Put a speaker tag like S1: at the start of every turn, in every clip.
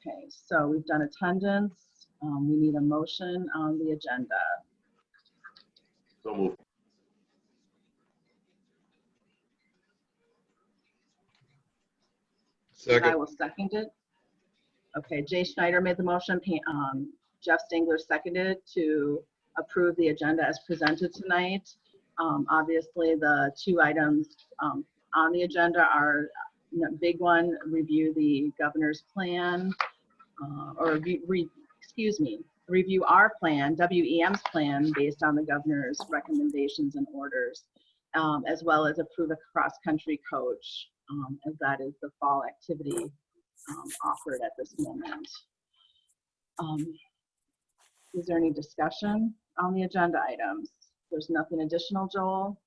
S1: Okay, so we've done attendance. We need a motion on the agenda.
S2: So moved.
S1: I will second it. Okay, Jay Schneider made the motion. Jeff Stingler seconded to approve the agenda as presented tonight. Obviously, the two items on the agenda are, big one, review the governor's plan, review our plan, WEM's plan, based on the governor's recommendations and orders, as well as approve a cross-country coach, as that is the fall activity offered at this moment. Is there any discussion on the agenda items? There's nothing additional, Joel?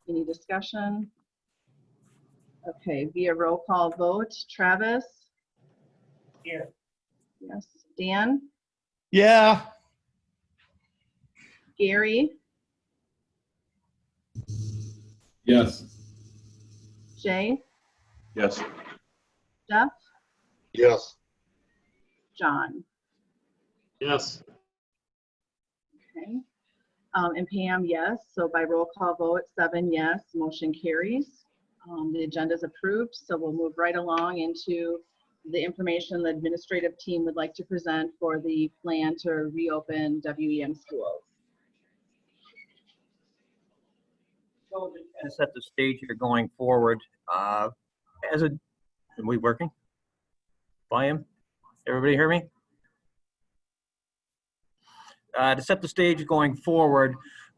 S1: Any discussion? Okay, via roll call vote. Travis?
S3: Here.
S1: Yes. Dan?
S4: Yeah.
S1: Gary?
S4: Yes.
S1: Jay?
S2: Yes.
S1: Jeff?
S2: Yes.
S1: John?
S2: Yes.
S1: Okay. And Pam, yes. So by roll call vote, 7 yes, motion carries. The agenda is approved. So we'll move right along into the information the administrative team would like to present for the plan to reopen WEM schools.
S3: So to set the stage here going forward, are we working? Volume? Everybody hear me? To set the stage going forward,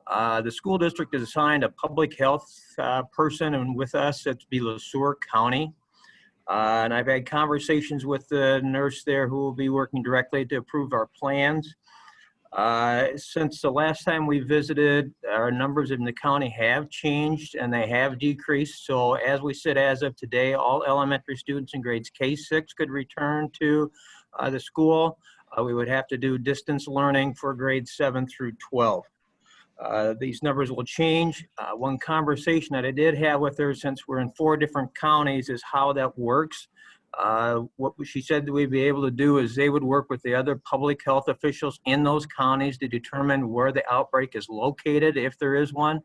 S3: the school district has assigned a public health person, and with us, it's be LeSueur County. And I've had conversations with the nurse there who will be working directly to approve our plans. Since the last time we visited, our numbers in the county have changed and they have decreased. So as we sit as of today, all elementary students in grades K-6 could return to the school. We would have to do distance learning for grades 7 through 12. These numbers will change. One conversation that I did have with her, since we're in 4 different counties, is how that works. What she said that we'd be able to do is they would work with the other public health officials in those counties to determine where the outbreak is located, if there is one,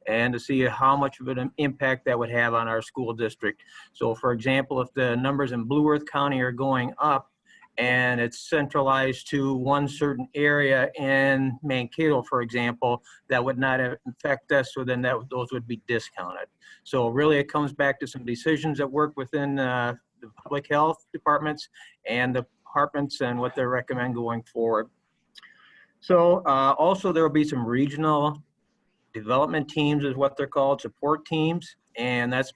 S3: and to see how much of an impact that would have on our school district. So for example, if the numbers in Blue Earth County are going up and it's centralized to one certain area in Mankato, for example, that would not affect us, so then those would be discounted. So really it comes back to some decisions that work within the public health departments and the departments and what they recommend going forward. So also there will be some regional development teams, is what they're called, support teams, and that's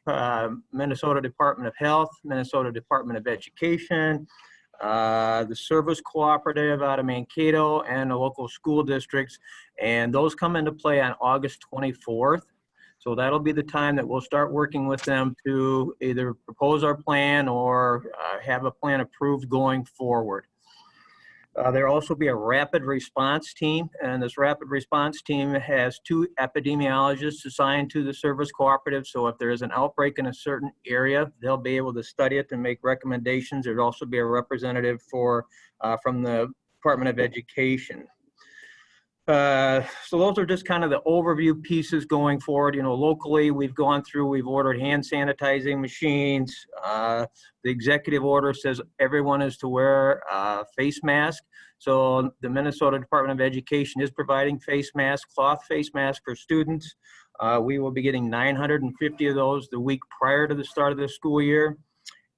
S3: Minnesota Department of Health, Minnesota Department of Education, the Service Cooperative out of Mankato, and the local school districts, and those come into play on August 24th. So that'll be the time that we'll start working with them to either propose our plan or have a plan approved going forward. There'll also be a rapid response team, and this rapid response team has 2 epidemiologists assigned to the Service Cooperative. So if there is an outbreak in a certain area, they'll be able to study it and make recommendations. There'll also be a representative from the Department of Education. So those are just kind of the overview pieces going forward. You know, locally, we've ordered hand sanitizing machines. The executive order says everyone is to wear a face mask. So the Minnesota Department of Education is providing face masks, cloth face masks for students. We will be getting 950 of those the week prior to the start of the school year.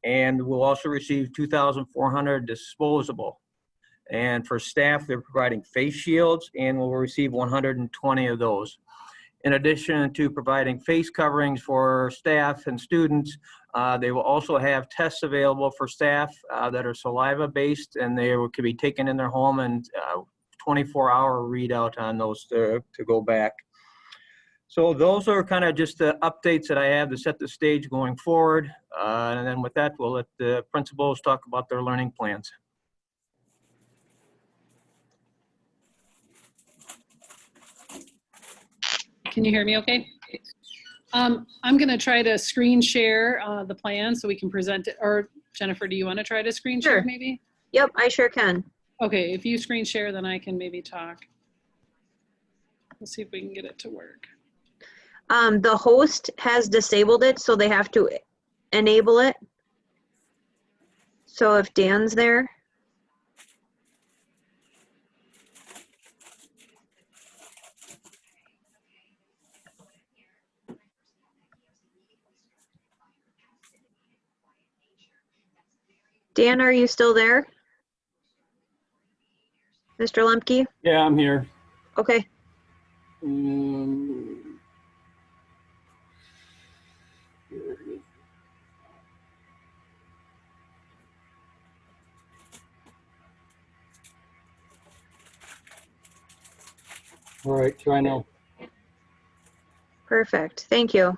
S3: And we'll also receive 2,400 disposable. And for staff, they're providing face shields, and we'll receive 120 of those. In addition to providing face coverings for staff and students, they will also have tests available for staff that are saliva-based, and they can be taken in their home, and 24-hour readout on those to go back. So those are kind of just the updates that I have to set the stage going forward. And then with that, we'll let the principals talk about their learning plans.
S5: Can you hear me okay? I'm going to try to screen share the plan so we can present it, or Jennifer, do you want to try to screen share
S6: Sure.
S5: maybe?
S6: Yep, I sure can.
S5: Okay, if you screen share, then I can maybe talk. We'll see if we can get it to work.
S6: The host has disabled it, so they have to enable it. So if Dan's there. Dan, are you still there? Mr. Lemke?
S4: Yeah, I'm here.
S6: Okay.
S4: All right, try now.
S6: Perfect. Thank you.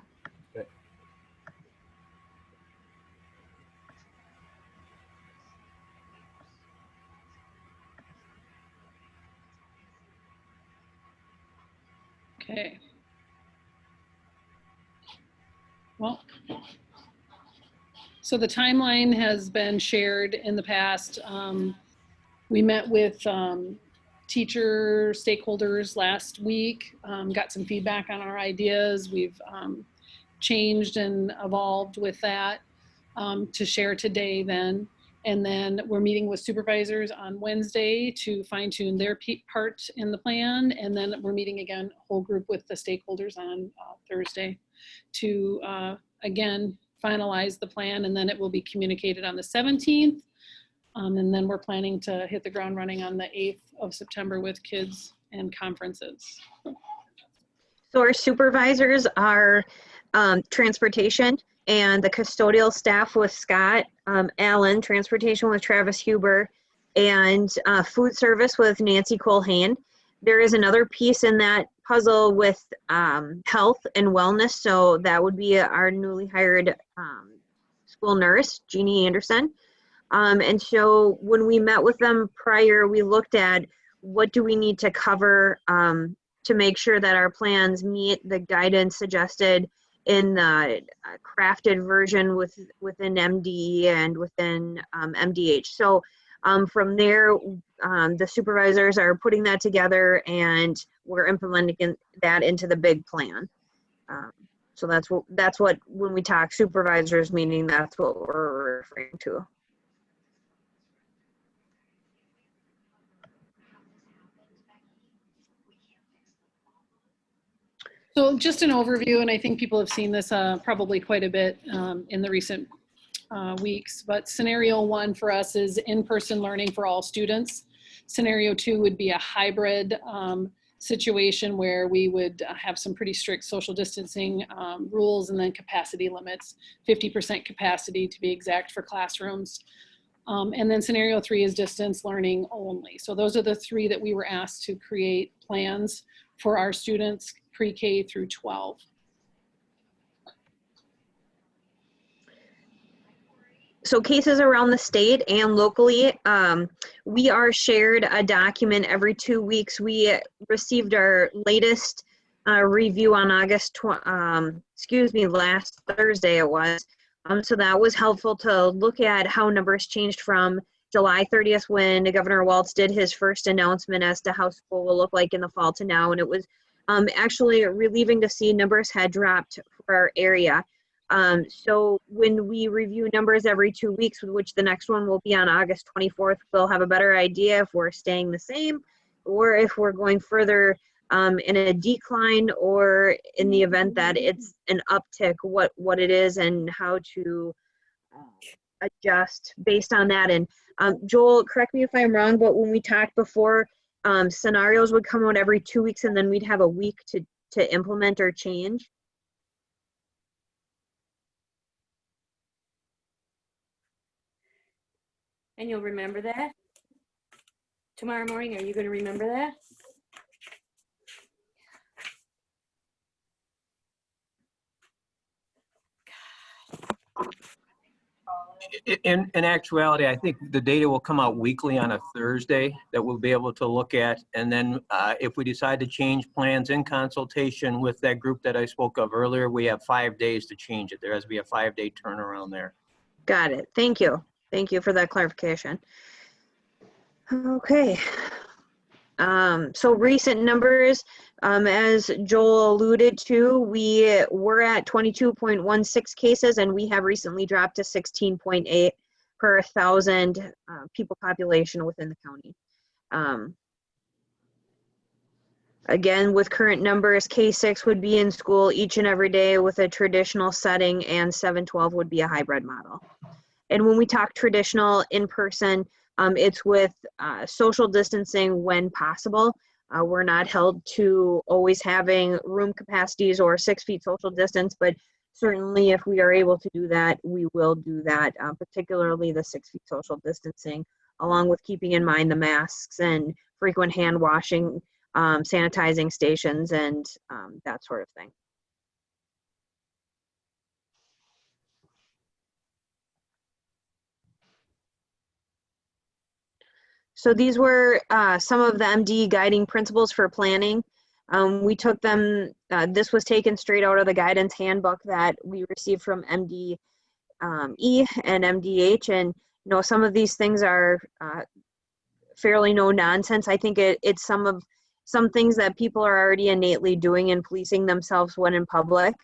S5: Okay. Well, so the timeline has been shared in the past. We met with teacher stakeholders last week, got some feedback on our ideas. We've changed and evolved with that to share today then. And then we're meeting with supervisors on Wednesday to fine tune their part in the plan. And then we're meeting again, whole group with the stakeholders on Thursday to, again, finalize the plan. And then it will be communicated on the 17th. And then we're planning to hit the ground running on the 8th of September with kids and conferences.
S6: So our supervisors are transportation, and the custodial staff with Scott Allen, transportation with Travis Huber, and food service with Nancy Colhane. There is another piece in that puzzle with health and wellness. So that would be our newly hired school nurse, Jeannie Anderson. And so when we met with them prior, we looked at what do we need to cover to make sure that our plans meet the guidance suggested in the crafted version within MDE and within MDH. So from there, the supervisors are putting that together, and we're implementing that into the big plan. So that's what when we talk supervisors, meaning that's what we're referring to.
S5: So just an overview, and I think people have seen this probably quite a bit in the recent weeks, but scenario 1 for us is in-person learning for all students. Scenario 2 would be a hybrid situation where we would have some pretty strict social distancing rules and then capacity limits, 50% capacity to be exact for classrooms. And then scenario 3 is distance learning only. So those are the 3 that we were asked to create plans for our students pre-K through 12.
S6: So cases around the state and locally, we are shared a document every 2 weeks. We received our latest review on last Thursday it was. So that was helpful to look at how numbers changed from July 30th when Governor Walz did his first announcement as to how school will look like in the fall to now. And it was actually relieving to see numbers had dropped for our area. So when we review numbers every 2 weeks, which the next one will be on August 24th, we'll have a better idea if we're staying the same or if we're going further in a decline, or in the event that it's an uptick, what it is and how to adjust based on that. And Joel, correct me if I'm wrong, but when we talked before, scenarios would come out every 2 weeks and then we'd have a week to implement or change.
S7: And you'll remember that? Tomorrow morning, are you going to remember that?
S3: In actuality, I think the data will come out weekly on a Thursday that we'll be able to look at. And then if we decide to change plans in consultation with that group that I spoke of earlier, we have 5 days to change it. There has to be a 5-day turnaround there.
S6: Got it. Thank you. Thank you for that clarification. Okay. So recent numbers, as Joel alluded to, we were at 22.16 cases, and we have recently dropped to 16.8 per 1,000 people population within the county. Again, with current numbers, K6 would be in school each and every day with a traditional setting, and 712 would be a hybrid model. And when we talk traditional in person, it's with social distancing when possible. We're not held to always having room capacities or 6 feet social distance, but certainly if we are able to do that, we will do that, particularly the 6 feet social distancing, along with keeping in mind the masks and frequent hand washing, sanitizing stations, and that sort of thing. So these were some of the MD guiding principles for planning. We took them, this was taken straight out of the guidance handbook that we received from MD E and MDH, and you know, some of these things are fairly no nonsense. I think it's some things that people are already innately doing and policing themselves when in public,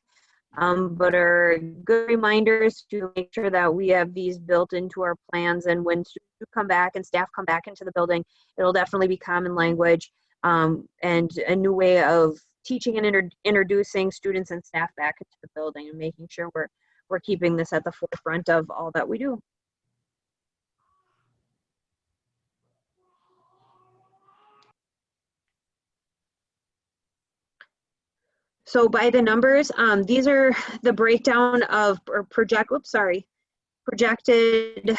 S6: but are good reminders to make sure that we have these built into our plans. And when students come back and staff come back into the building, it'll definitely be common language and a new way of teaching and introducing students and staff back into the building, and making sure we're keeping this at the forefront of all that we do. So by the numbers, these are the breakdown of projected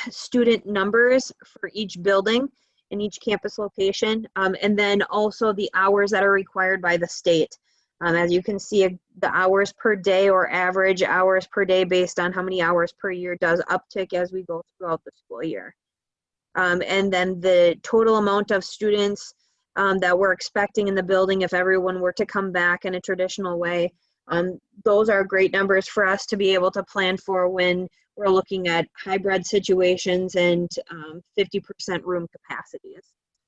S6: student numbers for each building in each campus location, and then also the hours that are required by the state. As you can see, the hours per day or average hours per day based on how many hours per year does uptick as we go throughout the school year. And then the total amount of students that we're expecting in the building if everyone were to come back in a traditional way. Those are great numbers for us to be able to plan for when we're looking at hybrid situations and 50% room capacities.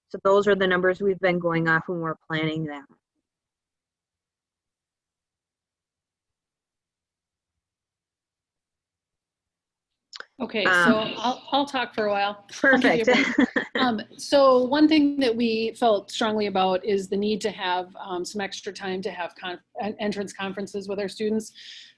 S6: So those are the numbers we've been going off when we're planning that.
S5: Okay, so I'll talk for a while.
S6: Perfect.
S5: So one thing that we felt strongly about is the need to have some extra time to have entrance conferences with our students,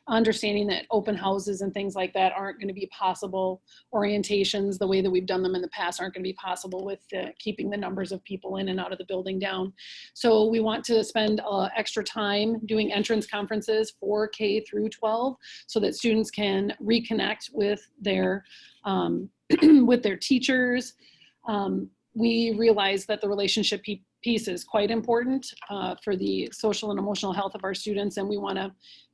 S5: understanding that open houses and things like that aren't going to be possible. Orientations, the way that we've done them in the past, aren't going to be possible with keeping the numbers of people in and out of the building down. So we want to spend extra time doing entrance conferences for K through 12 so that students can reconnect with their with their teachers. We realize that the relationship piece is quite important for the social and emotional health of our students, and we want to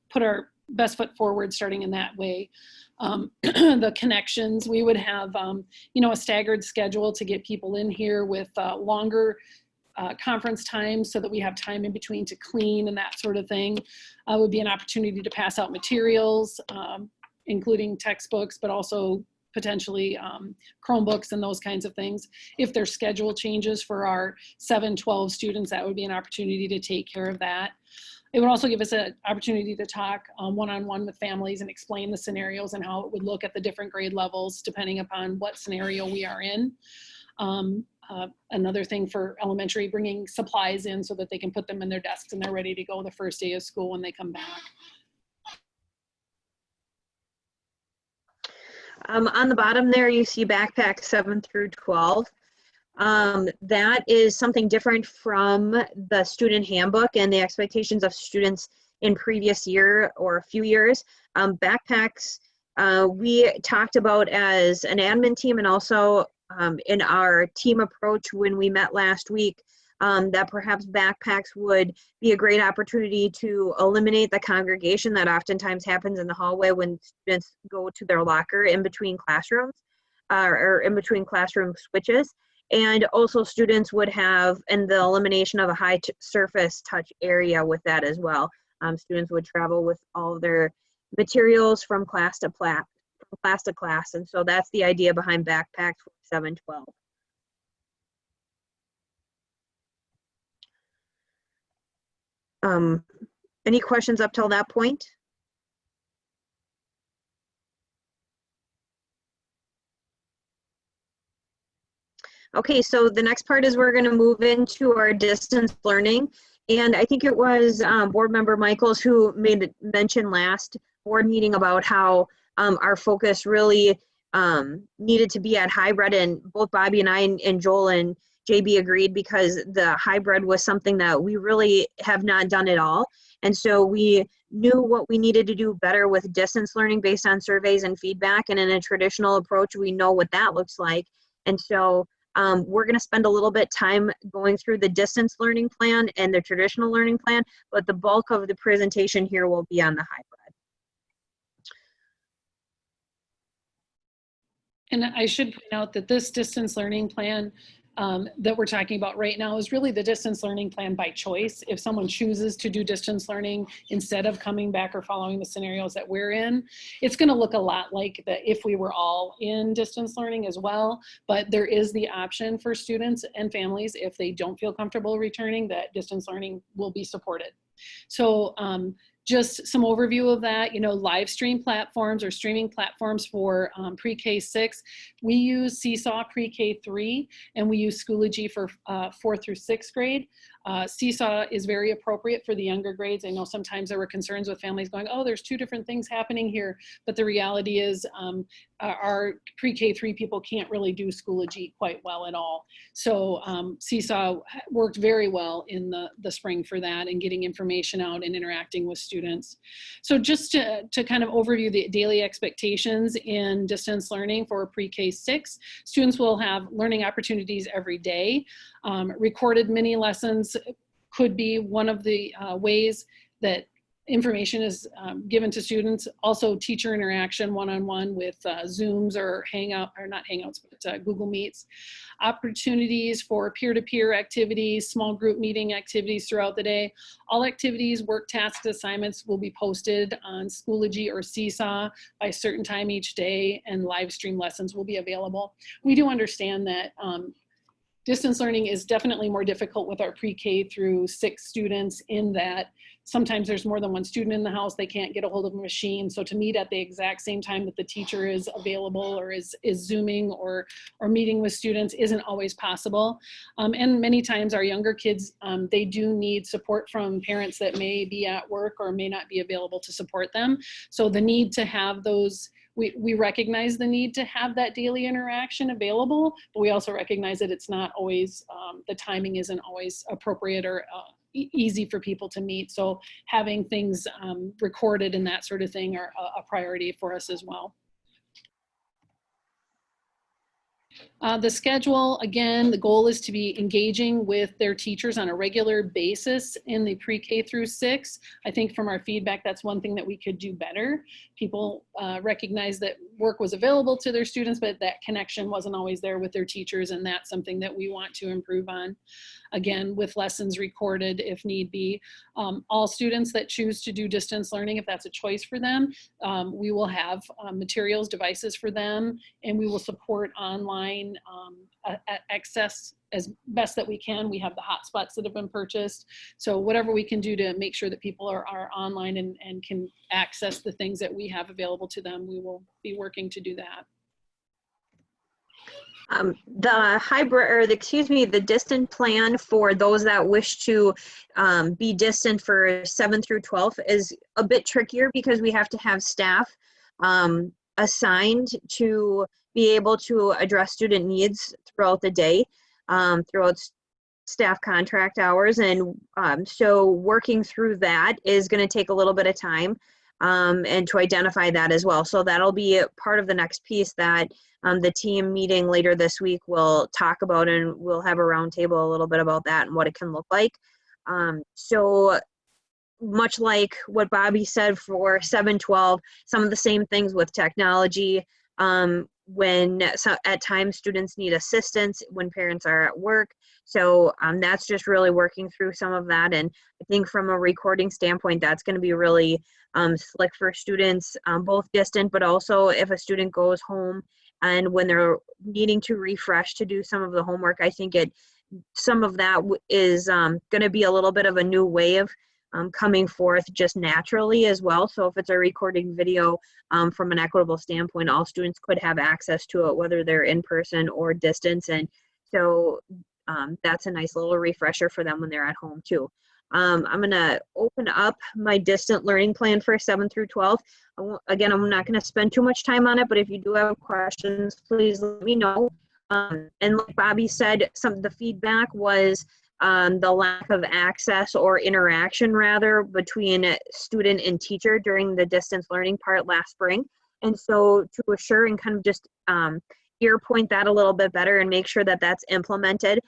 S5: put our best foot forward starting in that way. The connections, we would have you know, a staggered schedule to get people in here with longer conference times so that we have time in between to clean and that sort of thing. Would be an opportunity to pass out materials, including textbooks, but also potentially Chromebooks and those kinds of things. If their schedule changes for our 7-12 students, that would be an opportunity to take care of that. It would also give us an opportunity to talk one-on-one with families and explain the scenarios and how it would look at the different grade levels depending upon what scenario we are in. Another thing for elementary, bringing supplies in so that they can put them in their desks and they're ready to go the first day of school when they come back.
S6: On the bottom there, you see backpack 7 through 12. That is something different from the student handbook and the expectations of students in previous year or a few years. Backpacks, we talked about as an admin team and also in our team approach when we met last week, that perhaps backpacks would be a great opportunity to eliminate the congregation that oftentimes happens in the hallway when students go to their locker in between classrooms or in between classroom switches. And also students would have, and the elimination of a high surface touch area with that as well. Students would travel with all of their materials from class to from class to class. And so that's the idea behind backpacks for 712. Any questions up till that point? Okay, so the next part is we're going to move into our distance learning. And I think it was board member Michaels who made mention last board meeting about how our focus really needed to be at hybrid, and both Bobby and I and Joel and JB agreed, because the hybrid was something that we really have not done at all. And so we knew what we needed to do better with distance learning based on surveys and feedback. And in a traditional approach, we know what that looks like. And so we're going to spend a little bit time going through the distance learning plan and the traditional learning plan, but the bulk of the presentation here will be on the hybrid.
S5: And I should point out that this distance learning plan that we're talking about right now is really the distance learning plan by choice. If someone chooses to do distance learning instead of coming back or following the scenarios that we're in, it's going to look a lot like if we were all in distance learning as well. But there is the option for students and families, if they don't feel comfortable returning, that distance learning will be supported. So just some overview of that, live stream platforms or streaming platforms for pre-K 6. We use Seesaw pre-K 3, and we use Schoology for 4th through 6th grade. Seesaw is very appropriate for the younger grades. I know sometimes there were concerns with families going, oh, there's two different things happening here. But the reality is our pre-K 3 people can't really do Schoology quite well at all. So Seesaw worked very well in the spring for that and getting information out and interacting with students. So just to kind of overview the daily expectations in distance learning for pre-K 6, students will have learning opportunities every day. Recorded mini lessons could be one of the ways that information is given to students. Also teacher interaction one-on-one with Zooms or not Hangouts, but Google Meets. Opportunities for peer-to-peer activities, small group meeting activities throughout the day. All activities, work, tasks, assignments will be posted on Schoology or Seesaw by a certain time each day, and live stream lessons will be available. We do understand that distance learning is definitely more difficult with our pre-K through 6 students, in that sometimes there's more than one student in the house. They can't get a hold of a machine. So to meet at the exact same time that the teacher is available or is Zooming or meeting with students isn't always possible. And many times our younger kids, they do need support from parents that may be at work or may not be available to support them. So the need to have those, we recognize the need to have that daily interaction available, but we also recognize that it's not always, the timing isn't always appropriate or easy for people to meet. So having things recorded and that sort of thing are a priority for us as well. The schedule, again, the goal is to be engaging with their teachers on a regular basis in the pre-K through 6. I think from our feedback, that's one thing that we could do better. People recognize that work was available to their students, but that connection wasn't always there with their teachers, and that's something that we want to improve on. Again, with lessons recorded if need be. All students that choose to do distance learning, if that's a choice for them, we will have materials, devices for them, and we will support online access as best that we can. We have the hotspots that have been purchased. So whatever we can do to make sure that people are online and can access the things that we have available to them, we will be working to do that.
S6: The hybrid, or the distant plan for those that wish to be distant for 7th through 12th is a bit trickier, because we have to have staff assigned to be able to address student needs throughout the day, throughout staff contract hours. And so working through that is going to take a little bit of time, and to identify that as well. So that'll be part of the next piece that the team meeting later this week will talk about, and we'll have a roundtable a little bit about that and what it can look like. So much like what Bobby said for 712, some of the same things with technology. at times students need assistance when parents are at work. So that's just really working through some of that. And I think from a recording standpoint, that's going to be really slick for students, both distant, but also if a student goes home and when they're needing to refresh to do some of the homework, I think some of that is going to be a little bit of a new way of coming forth just naturally as well. So if it's a recording video from an equitable standpoint, all students could have access to it, whether they're in person or distance. And so that's a nice little refresher for them when they're at home too. I'm going to open up my distant learning plan for 7 through 12. Again, I'm not going to spend too much time on it, but if you do have questions, please let me know. And like Bobby said, some of the feedback was the lack of access or interaction rather between student and teacher during the distance learning part last spring. And so to assure and kind of just ear point that a little bit better and make sure that that's implemented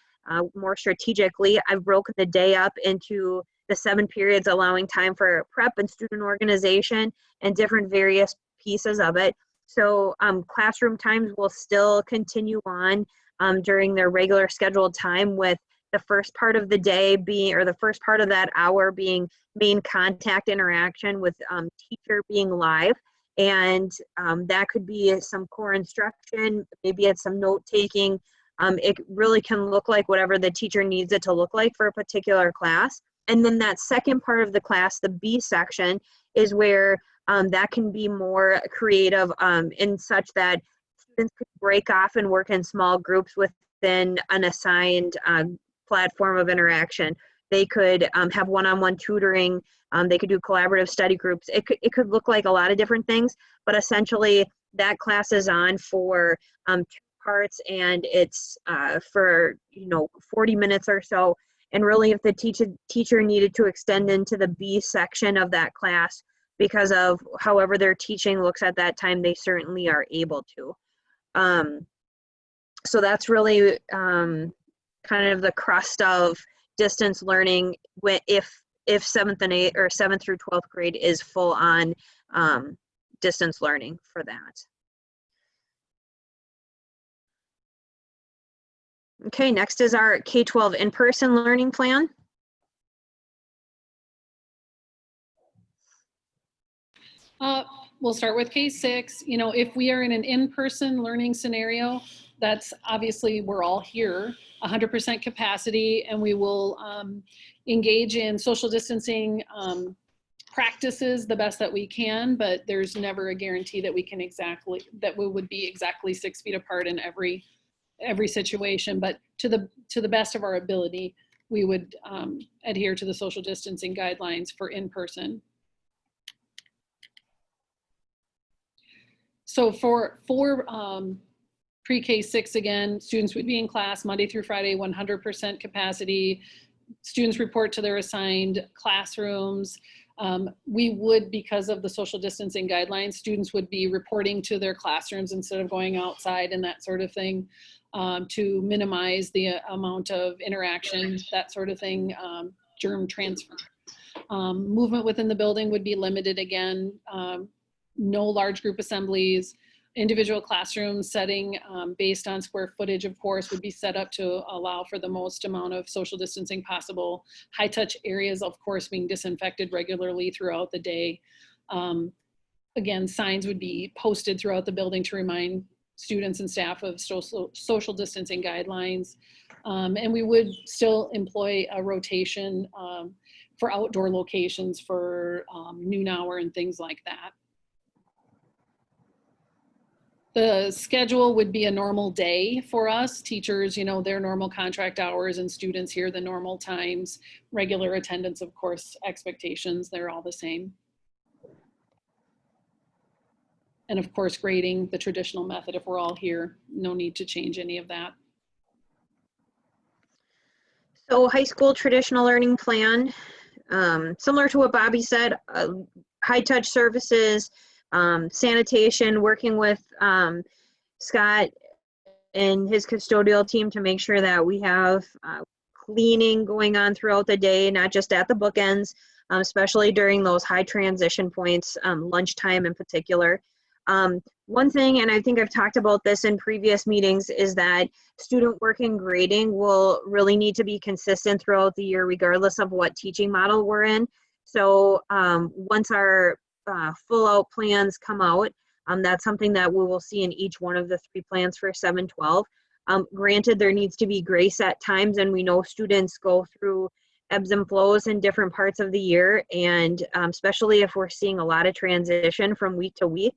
S6: more strategically, I've broken the day up into the 7 periods, allowing time for prep and student organization and different various pieces of it. So classroom times will still continue on during their regular scheduled time, with the first part of the day being, or the first part of that hour being main contact interaction with teacher being live. And that could be some core instruction, maybe it's some note taking. It really can look like whatever the teacher needs it to look like for a particular class. And then that second part of the class, the B section, is where that can be more creative in such that students could break off and work in small groups within an assigned platform of interaction. They could have one-on-one tutoring. They could do collaborative study groups. It could look like a lot of different things, but essentially that class is on for 2 parts, and it's for 40 minutes or so. And really, if the teacher needed to extend into the B section of that class because of however their teaching looks at that time, they certainly are able to. So that's really kind of the crust of distance learning if 7th and 8th or 7th through 12th grade is full on distance learning for that. Okay, next is our K-12 in-person learning plan.
S5: We'll start with K-6. If we are in an in-person learning scenario, that's obviously we're all here, 100% capacity, and we will engage in social distancing practices the best that we can, but there's never a guarantee that we would be exactly 6 feet apart in every situation, but to the best of our ability, we would adhere to the social distancing guidelines for in-person. So for pre-K 6, again, students would be in class Monday through Friday, 100% capacity. Students report to their assigned classrooms. We would, because of the social distancing guidelines, students would be reporting to their classrooms instead of going outside and that sort of thing, to minimize the amount of interaction, that sort of thing, germ transfer. Movement within the building would be limited again, no large group assemblies. Individual classroom setting based on square footage, of course, would be set up to allow for the most amount of social distancing possible. High touch areas, of course, being disinfected regularly throughout the day. Again, signs would be posted throughout the building to remind students and staff of social distancing guidelines. And we would still employ a rotation for outdoor locations for noon hour and things like that. The schedule would be a normal day for us. Teachers, their normal contract hours, and students here the normal times. Regular attendance, of course, expectations, they're all the same. And of course, grading, the traditional method, if we're all here, no need to change any of that.
S6: So high school traditional learning plan, similar to what Bobby said, high touch services, sanitation, working with Scott and his custodial team to make sure that we have cleaning going on throughout the day, not just at the bookends, especially during those high transition points, lunchtime in particular. One thing, and I think I've talked about this in previous meetings, is that student work and grading will really need to be consistent throughout the year, regardless of what teaching model we're in. So once our full out plans come out, that's something that we will see in each one of the 3 plans for 7-12. Granted, there needs to be grace at times, and we know students go through ebbs and flows in different parts of the year, and especially if we're seeing a lot of transition from week to week,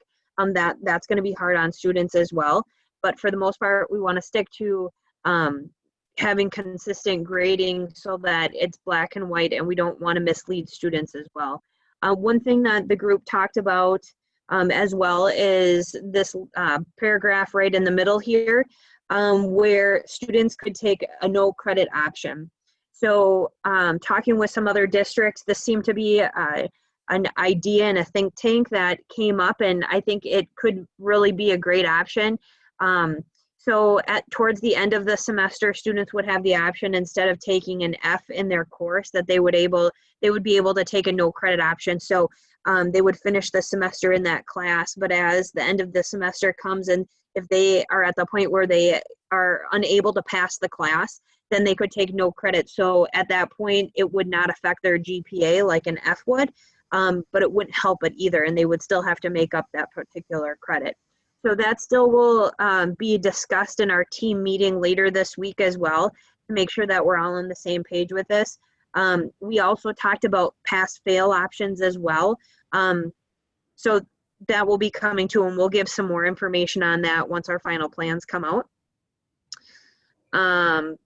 S6: that's going to be hard on students as well. But for the most part, we want to stick to having consistent grading so that it's black and white, and we don't want to mislead students as well. One thing that the group talked about as well is this paragraph right in the middle here, where students could take a no credit option. So talking with some other districts, this seemed to be an idea in a think tank that came up, and I think it could really be a great option. So towards the end of the semester, students would have the option, instead of taking an F in their course, that they would be able to take a no credit option. So they would finish the semester in that class, but as the end of the semester comes, and if they are at the point where they are unable to pass the class, then they could take no credit. So at that point, it would not affect their GPA like an F would, but it wouldn't help it either, and they would still have to make up that particular credit. So that still will be discussed in our team meeting later this week as well, to make sure that we're all on the same page with this. We also talked about pass-fail options as well. So that will be coming to, and we'll give some more information on that once our final plans come out.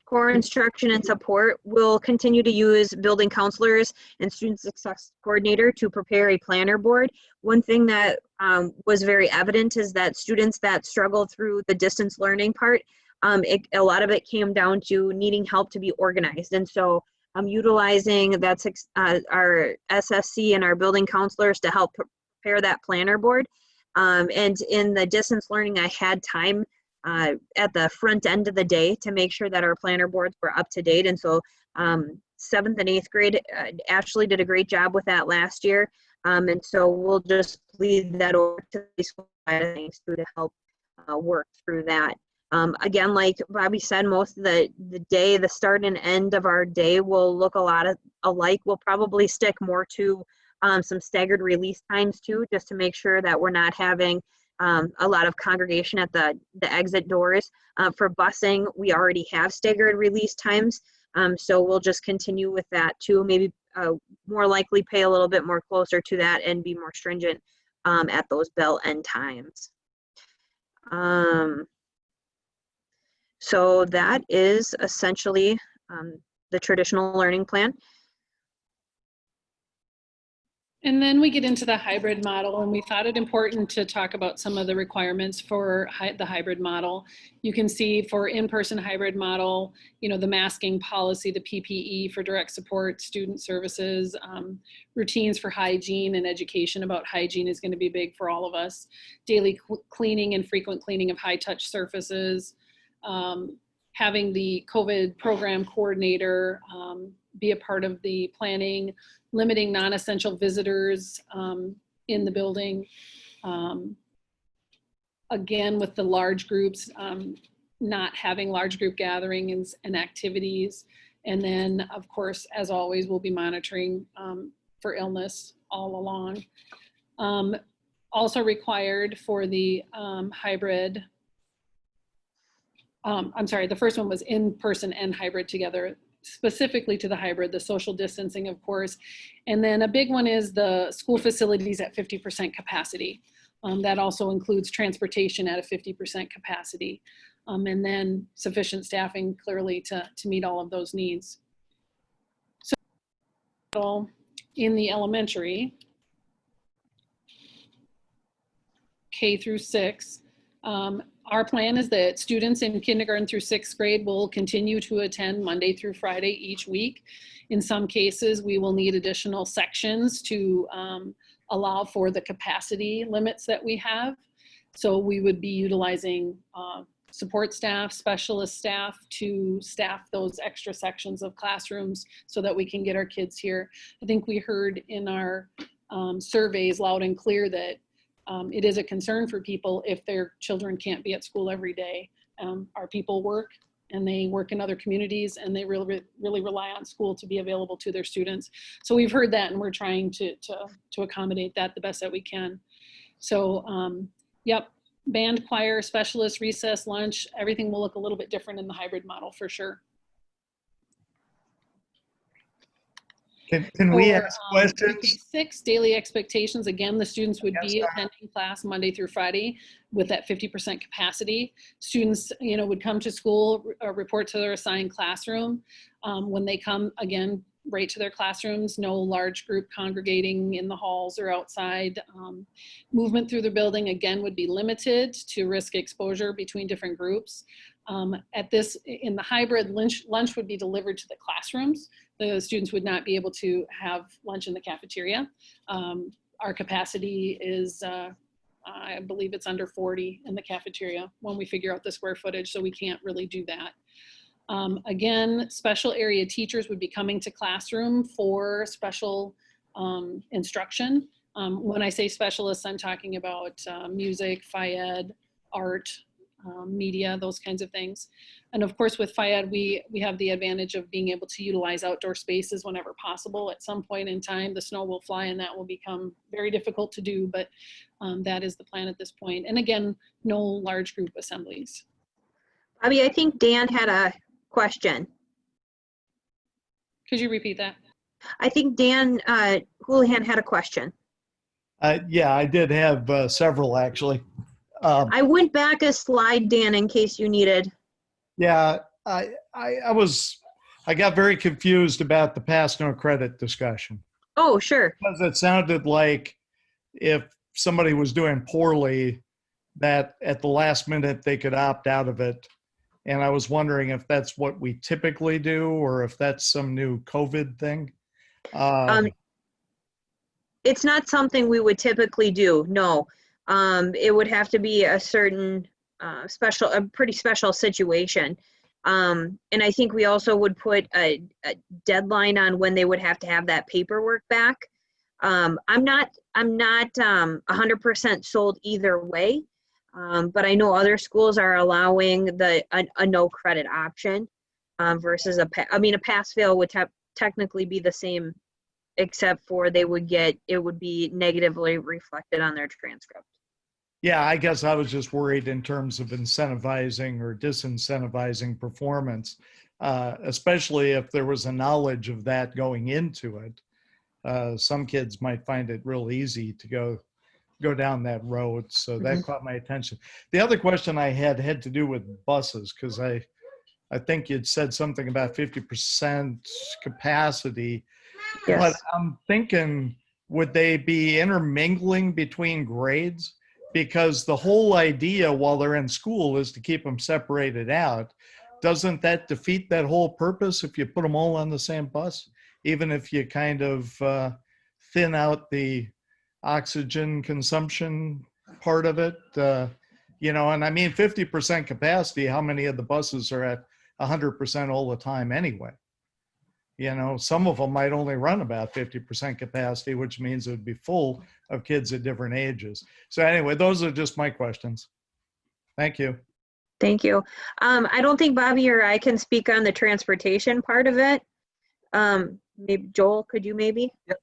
S6: Core instruction and support will continue to use building counselors and student success coordinator to prepare a planner board. One thing that was very evident is that students that struggled through the distance learning part, a lot of it came down to needing help to be organized. And so I'm utilizing our SSC and our building counselors to help prepare that planner board. And in the distance learning, I had time at the front end of the day to make sure that our planner boards were up to date. And so 7th and 8th grade, Ashley did a great job with that last year. And so we'll just lead that over to the school side of things to help work through that. Again, like Bobby said, most of the day, the start and end of our day will look a lot alike. We'll probably stick more to some staggered release times too, just to make sure that we're not having a lot of congregation at the exit doors. For busing, we already have staggered release times, so we'll just continue with that too. Maybe more likely pay a little bit more closer to that and be more stringent at those bell end times. So that is essentially the traditional learning plan.
S5: And then we get into the hybrid model, and we thought it important to talk about some of the requirements for the hybrid model. You can see for in-person hybrid model, the masking policy, the PPE for direct support, student services, routines for hygiene and education about hygiene is going to be big for all of us. Daily cleaning and frequent cleaning of high-touch surfaces, having the COVID program coordinator be a part of the planning, limiting non-essential visitors in the building. Again, with the large groups, not having large group gatherings and activities. And then, of course, as always, we'll be monitoring for illness all along. Also required for the hybrid, I'm sorry, the first one was in-person and hybrid together. Specifically to the hybrid, the social distancing, of course. And then a big one is the school facilities at 50% capacity. That also includes transportation at a 50% capacity. And then sufficient staffing clearly to meet all of those needs. So in the elementary, K through 6, our plan is that students in kindergarten through 6th grade will continue to attend Monday through Friday each week. In some cases, we will need additional sections to allow for the capacity limits that we have. So we would be utilizing support staff, specialist staff to staff those extra sections of classrooms so that we can get our kids here. I think we heard in our surveys loud and clear that It is a concern for people if their children can't be at school every day. Our people work and they work in other communities, and they really rely on school to be available to their students. So we've heard that, and we're trying to accommodate that the best that we can. So yep, band, choir, specialist, recess, lunch, everything will look a little bit different in the hybrid model for sure.
S8: Can we
S5: For,
S8: ask questions?
S5: K-6 daily expectations, again, the students would be
S8: Yes,
S5: attending class Monday through Friday with that 50% capacity. Students, would come to school, report to their assigned classroom. When they come, again, right to their classrooms, no large group congregating in the halls or outside. Movement through the building, again, would be limited to risk exposure between different groups. In the hybrid, lunch would be delivered to the classrooms. The students would not be able to have lunch in the cafeteria. Our capacity is, I believe it's under 40 in the cafeteria when we figure out the square footage, so we can't really do that. Again, special area teachers would be coming to classroom for special instruction. When I say specialists, I'm talking about music, phy-ed, art, media, those kinds of things. And of course, with phy-ed, we have the advantage of being able to utilize outdoor spaces whenever possible. At some point in time, the snow will fly and that will become very difficult to do, but that is the plan at this point. And again, no large group assemblies.
S6: Bobby, I think Dan had a question.
S5: Could you repeat that?
S6: I think Dan Houlihan had a question.
S8: Yeah, I did have several actually.
S6: I went back a slide, Dan, in case you needed.
S8: Yeah, I got very confused about the pass no credit discussion,
S6: Oh, sure.
S8: because it sounded like if somebody was doing poorly, that at the last minute they could opt out of it. And I was wondering if that's what we typically do, or if that's some new COVID thing.
S6: It's not something we would typically do, no. It would have to be a certain a pretty special situation. And I think we also would put a deadline on when they would have to have that paperwork back. I'm not 100% sold either way, but I know other schools are allowing a no credit option versus a pass fail would technically be the same, except for it would be negatively reflected on their transcript.
S8: Yeah, I guess I was just worried in terms of incentivizing or disincentivizing performance, especially if there was a knowledge of that going into it. Some kids might find it real easy to go down that road, so that caught my attention. The other question I had to do with buses, because I think you'd said something about 50% capacity.
S6: Yes.
S8: But I'm thinking, would they be intermingling between grades? Because the whole idea while they're in school is to keep them separated out. Doesn't that defeat that whole purpose if you put them all on the same bus? Even if you kind of thin out the oxygen consumption part of it, and I mean 50% capacity, how many of the buses are at 100% all the time anyway? Some of them might only run about 50% capacity, which means it would be full of kids at different ages. So anyway, those are just my questions. Thank you.
S6: Thank you. I don't think Bobby or I can speak on the transportation part of it. Maybe Joel, could you maybe?
S3: Yep,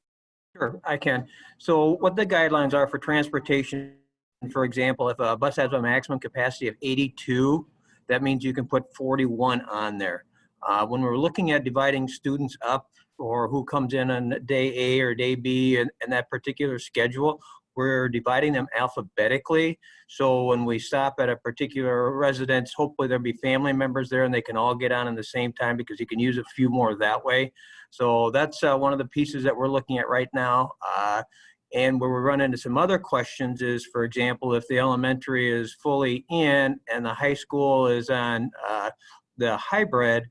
S3: sure, I can. So what the guidelines are for transportation, for example, if a bus has a maximum capacity of 82, that means you can put 41 on there. When we're looking at dividing students up, or who comes in on day A or day B and that particular schedule, we're dividing them alphabetically. So when we stop at a particular residence, hopefully there'll be family members there and they can all get on at the same time, because you can use a few more that way. So that's one of the pieces that we're looking at right now. And where we run into some other questions is, for example, if the elementary is fully in and the high school is on the hybrid,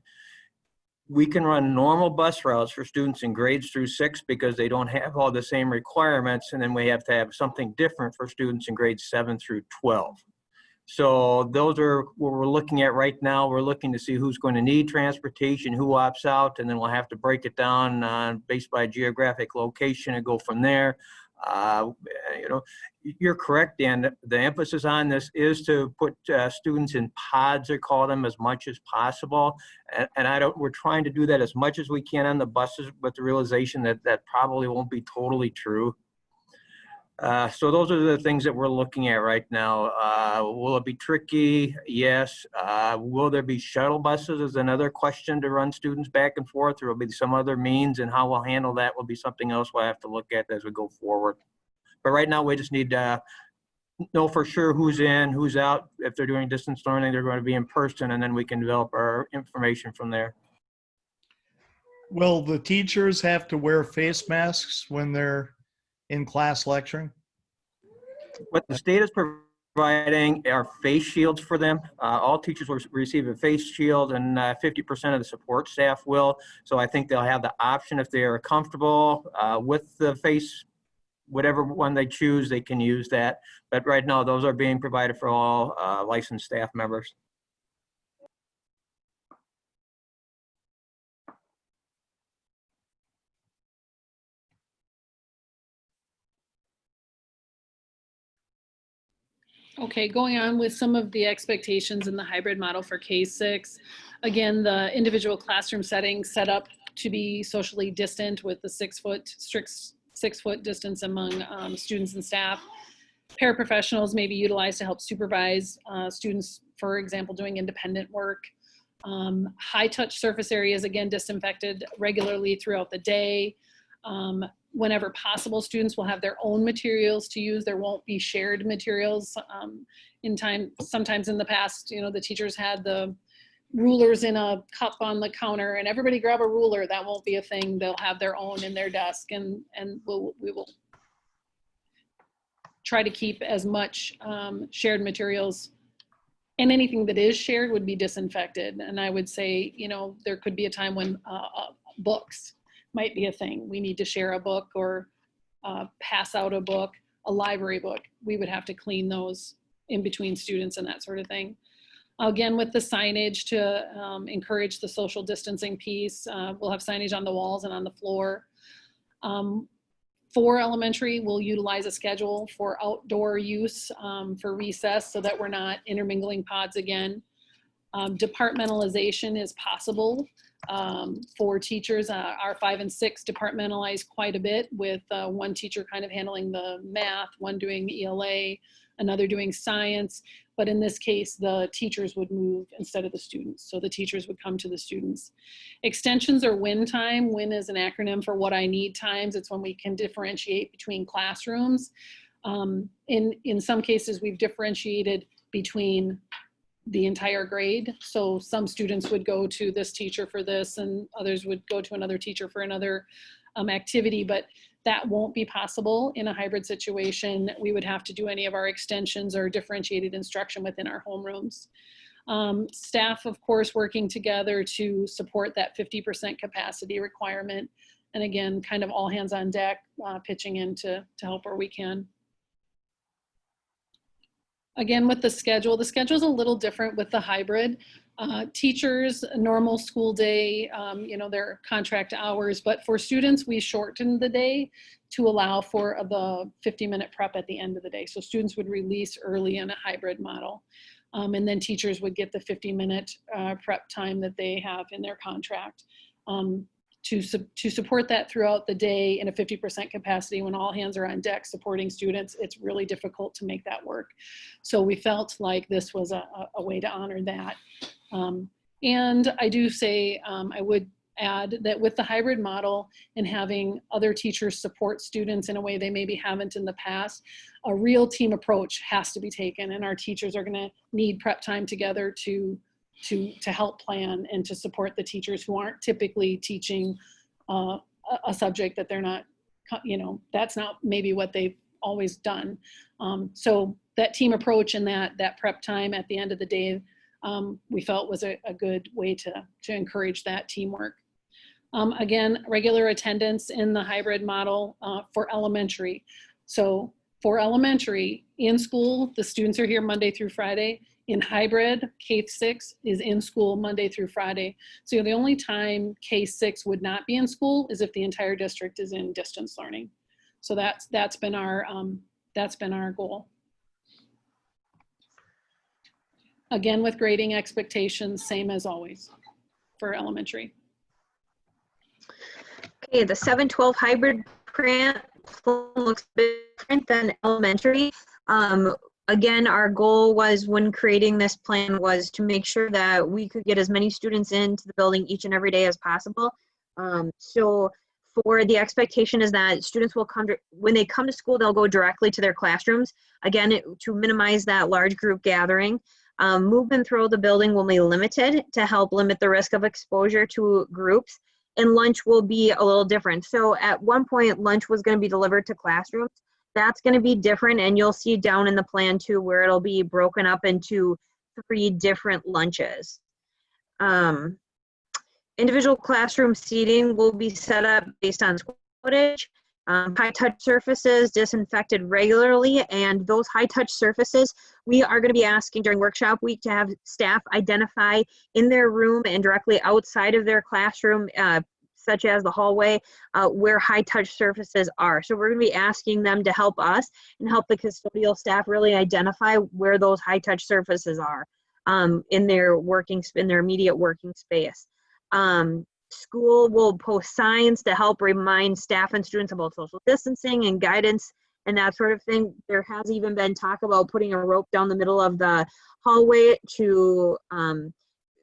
S3: we can run normal bus routes for students in grades through 6 because they don't have all the same requirements, and then we have to have something different for students in grades 7 through 12. So those are what we're looking at right now. We're looking to see who's going to need transportation, who opts out, and then we'll have to break it down based by geographic location and go from there. You know, you're correct, Dan. The emphasis on this is to put students in pods, they call them, as much as possible. And we're trying to do that as much as we can on the buses, with the realization that that probably won't be totally true. So those are the things that we're looking at right now. Will it be tricky? Yes. Will there be shuttle buses is another question to run students back and forth. There will be some other means, and how we'll handle that will be something else we'll have to look at as we go forward. But right now we just need to know for sure who's in, who's out. If they're doing distance learning, they're going to be in person, and then we can develop our information from there.
S8: Will the teachers have to wear face masks when they're in class lecturing?
S3: What the state is providing are face shields for them. All teachers will receive a face shield, and 50% of the support staff will. So I think they'll have the option, if they are comfortable with the face, whatever one they choose, they can use that. But right now, those are being provided for all licensed staff members.
S5: Okay, going on with some of the expectations in the hybrid model for K-6. Again, the individual classroom setting set up to be socially distant with the strict 6 foot distance among students and staff. Paraprofessionals may be utilized to help supervise students, for example, doing independent work. High touch surface areas, again, disinfected regularly throughout the day. Whenever possible, students will have their own materials to use. There won't be shared materials. Sometimes in the past, you know, the teachers had the rulers in a cup on the counter, and everybody grab a ruler. That won't be a thing. They'll have their own in their desk, and we will try to keep as much shared materials, and anything that is shared would be disinfected. And I would say, you know, there could be a time when books might be a thing. We need to share a book or pass out a book, a library book. We would have to clean those in between students and that sort of thing. Again, with the signage to encourage the social distancing piece, we'll have signage on the walls and on the floor. For elementary, we'll utilize a schedule for outdoor use for recess so that we're not intermingling pods again. Departmentalization is possible for teachers. Our 5 and 6 departmentalize quite a bit, with one teacher kind of handling the math, one doing ELA, another doing science. But in this case, the teachers would move instead of the students. So the teachers would come to the students. Extensions are WIN time. WIN is an acronym for what I need times. It's when we can differentiate between classrooms. In some cases, we've differentiated between the entire grade. So some students would go to this teacher for this, and others would go to another teacher for another activity, but that won't be possible in a hybrid situation. We would have to do any of our extensions or differentiated instruction within our homerooms. Staff, of course, working together to support that 50% capacity requirement. And again, kind of all hands on deck, pitching in to help where we can. Again, with the schedule is a little different with the hybrid. Teachers, normal school day, you know, their contract hours, but for students, we shortened the day to allow for the 50-minute prep at the end of the day. So students would release early in a hybrid model. And then teachers would get the 50-minute prep time that they have in their contract. To support that throughout the day in a 50% capacity when all hands are on deck supporting students, it's really difficult to make that work. So we felt like this was a way to honor that. And I do say, I would add that with the hybrid model and having other teachers support students in a way they maybe haven't in the past, a real team approach has to be taken, and our teachers are gonna need prep time together to help plan and to support the teachers who aren't typically teaching a subject that they're not, you know, that's not maybe what they've always done. So that team approach and that prep time at the end of the day, we felt was a good way to encourage that teamwork. Again, regular attendance in the hybrid model for elementary. So for elementary, in school, the students are here Monday through Friday. In hybrid, K-6 is in school Monday through Friday. So the only time K-6 would not be in school is if the entire district is in distance learning. So that's been our goal. Again, with grading expectations, same as always for elementary.
S6: Okay, the 7-12 hybrid plan looks different than elementary. Again, our goal was when creating this plan was to make sure that we could get as many students into the building each and every day as possible. So for the expectation is that students will come to, when they come to school, they'll go directly to their classrooms. Again, to minimize that large group gathering. Movement throughout the building will be limited to help limit the risk of exposure to groups. And lunch will be a little different. So at one point, lunch was going to be delivered to classrooms. That's going to be different, and you'll see down in the plan too where it'll be broken up into 3 different lunches. Individual classroom seating will be set up based on square footage. High-touch surfaces disinfected regularly, and those high-touch surfaces, we are going to be asking during workshop week to have staff identify in their room and directly outside of their classroom, such as the hallway, where high-touch surfaces are. So we're going to be asking them to help us and help the custodial staff really identify where those high-touch surfaces are in their immediate working space. School will post signs to help remind staff and students about social distancing and guidance and that sort of thing. There has even been talk about putting a rope down the middle of the hallway to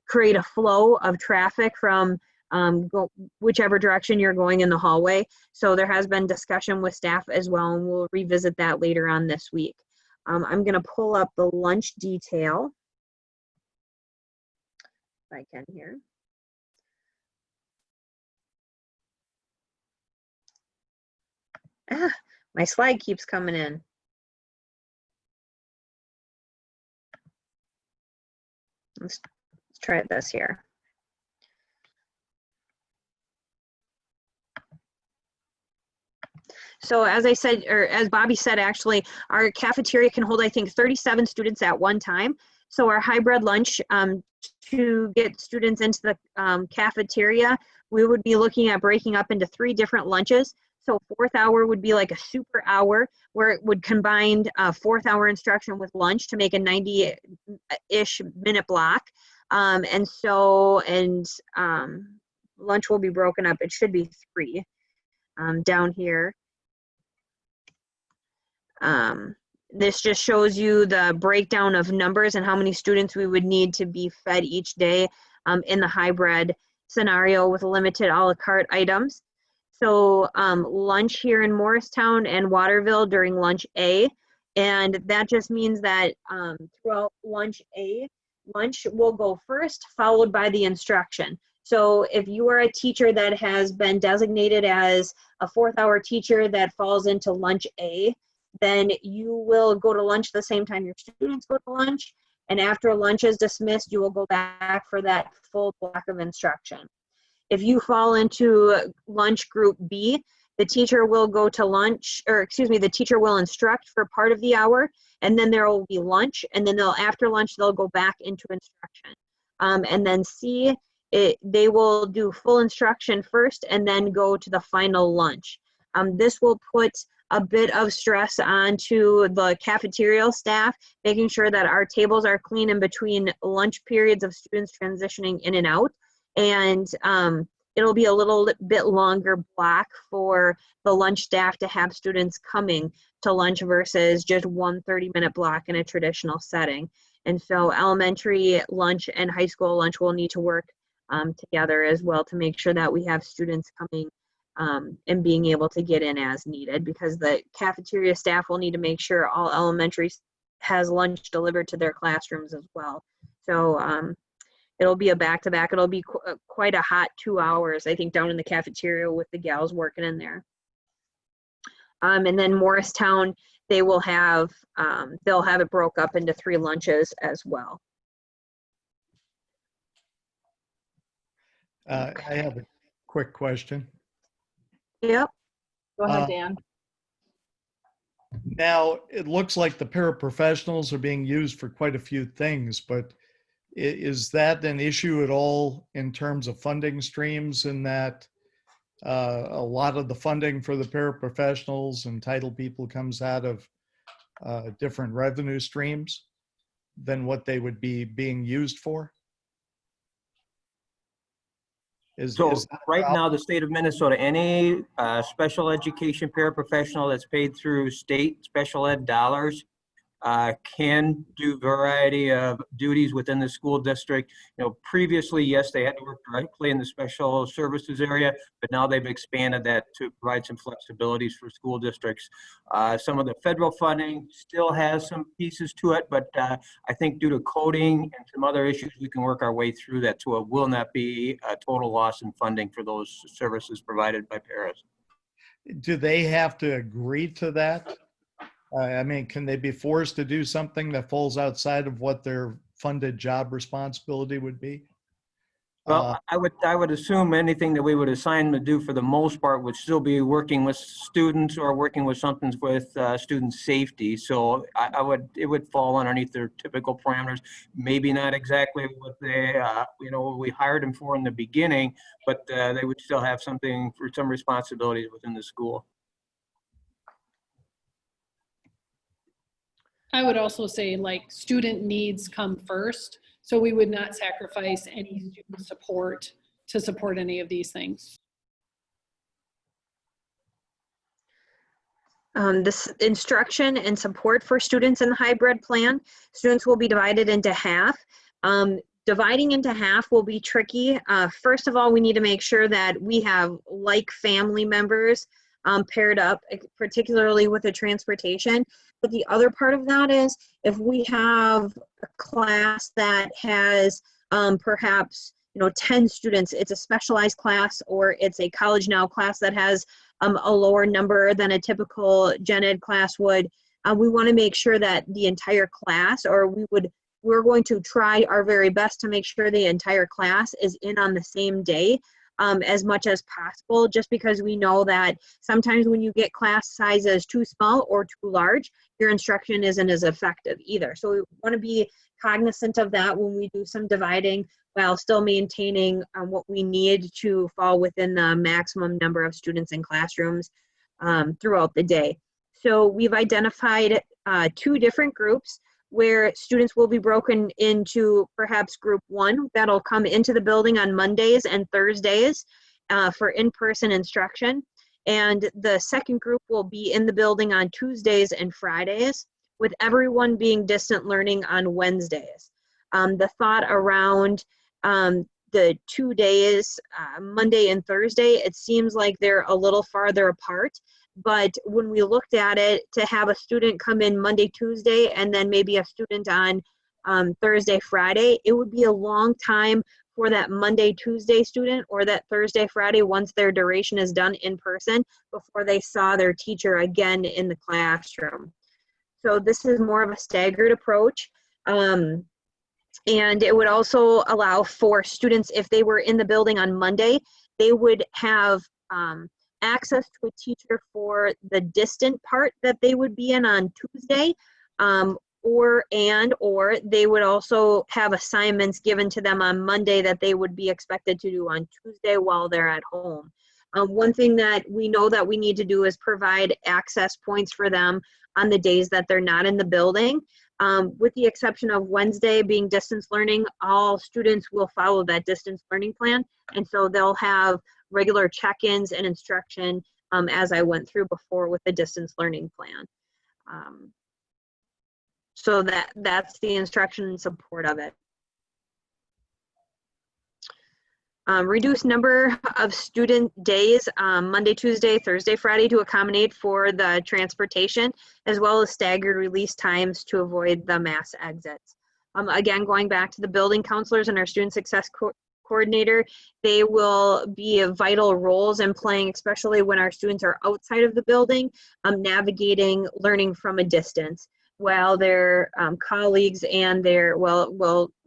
S6: create a flow of traffic from whichever direction you're going in the hallway. So there has been discussion with staff as well, and we'll revisit that later on this week. I'm going to pull up the lunch detail if I can here. My slide keeps coming in. Let's try this here. So as I said, or as Bobby said, actually, our cafeteria can hold, I think, 37 students at one time. So our hybrid lunch, to get students into the cafeteria, we would be looking at breaking up into 3 different lunches. So 4th hour would be like a super hour where it would combine 4th hour instruction with lunch to make a 90-ish minute block. Lunch will be broken up. It should be 3 down here. This just shows you the breakdown of numbers and how many students we would need to be fed each day in the hybrid scenario with limited a la carte items. So lunch here in Morristown and Waterville during lunch A, and that just means that throughout lunch A, lunch will go first, followed by the instruction. So if you are a teacher that has been designated as a 4th hour teacher that falls into lunch A, then you will go to lunch the same time your students go to lunch, and after lunch is dismissed, you will go back for that full block of instruction. If you fall into lunch group B, the teacher will go to lunch, or excuse me, the teacher will instruct for part of the hour, and then there will be lunch, and then after lunch, they'll go back into instruction. And then C, they will do full instruction first and then go to the final lunch. This will put a bit of stress onto the cafeteria staff, making sure that our tables are clean in between lunch periods of students transitioning in and out. And it'll be a little bit longer block for the lunch staff to have students coming to lunch versus just one 30-minute block in a traditional setting. And so elementary lunch and high school lunch will need to work together as well to make sure that we have students coming and being able to get in as needed, because the cafeteria staff will need to make sure all elementary has lunch delivered to their classrooms as well. So it'll be a back-to-back. It'll be quite a hot 2 hours, I think, down in the cafeteria with the gals working in there. And then Morristown, they will have, they'll have it broke up into 3 lunches as well.
S8: I have a quick question.
S6: Yep.
S1: Go ahead, Dan.
S8: Now, it looks like the paraprofessionals are being used for quite a few things, but is that an issue at all in terms of funding streams, in that a lot of the funding for the paraprofessionals and title people comes out of different revenue streams than what they would be being used for?
S3: So
S8: Is that a
S3: right
S8: problem?
S3: now, the state of Minnesota, any special education paraprofessional that's paid through state special ed dollars can do variety of duties within the school district. You know, previously, yes, they had to work directly in the special services area, but now they've expanded that to provide some flexibilities for school districts. Some of the federal funding still has some pieces to it, but I think due to coding and some other issues, we can work our way through that, so it will not be a total loss in funding for those services provided by paras.
S8: Do they have to agree to that? I mean, can they be forced to do something that falls outside of what their funded job responsibility would be?
S3: Well, I would assume anything that we would assign them to do for the most part would still be working with students or working with something with student safety. So it would fall underneath their typical parameters. Maybe not exactly what they, we hired them for in the beginning, but they would still have something for some responsibilities within the school.
S5: I would also say like student needs come first. So we would not sacrifice any student support to support any of these things.
S6: This instruction and support for students in the hybrid plan, students will be divided into half. Dividing into half will be tricky. First of all, we need to make sure that we have like family members paired up, particularly with the transportation. But the other part of that is if we have a class that has perhaps 10 students, it's a specialized class, or it's a college now class that has a lower number than a typical gen ed class would. We want to make sure that the entire class, or we're going to try our very best to make sure the entire class is in on the same day as much as possible, just because we know that sometimes when you get class sizes too small or too large, your instruction isn't as effective either. So we want to be cognizant of that when we do some dividing, while still maintaining what we need to fall within the maximum number of students in classrooms throughout the day. So we've identified 2 different groups where students will be broken into perhaps group 1 that'll come into the building on Mondays and Thursdays for in-person instruction. And the second group will be in the building on Tuesdays and Fridays, with everyone being distant learning on Wednesdays. The thought around the 2 days, Monday and Thursday, it seems like they're a little farther apart. But when we looked at it, to have a student come in Monday, Tuesday, and then maybe a student on Thursday, Friday, it would be a long time for that Monday, Tuesday student, or that Thursday, Friday, once their duration is done in person, before they saw their teacher again in the classroom. So this is more of a staggered approach. And it would also allow for students, if they were in the building on Monday, they would have access to a teacher for the distant part that they would be in on Tuesday, or they would also have assignments given to them on Monday that they would be expected to do on Tuesday while they're at home. One thing that we know that we need to do is provide access points for them on the days that they're not in the building. With the exception of Wednesday being distance learning, all students will follow that distance learning plan. And so they'll have regular check-ins and instruction as I went through before with the distance learning plan. So that's the instruction and support of it. Reduced number of student days, Monday, Tuesday, Thursday, Friday, to accommodate for the transportation, as well as staggered release times to avoid the mass exits. Again, going back to the building counselors and our student success coordinator, they will be vital roles in playing, especially when our students are outside of the building, navigating learning from a distance, while their colleagues and their,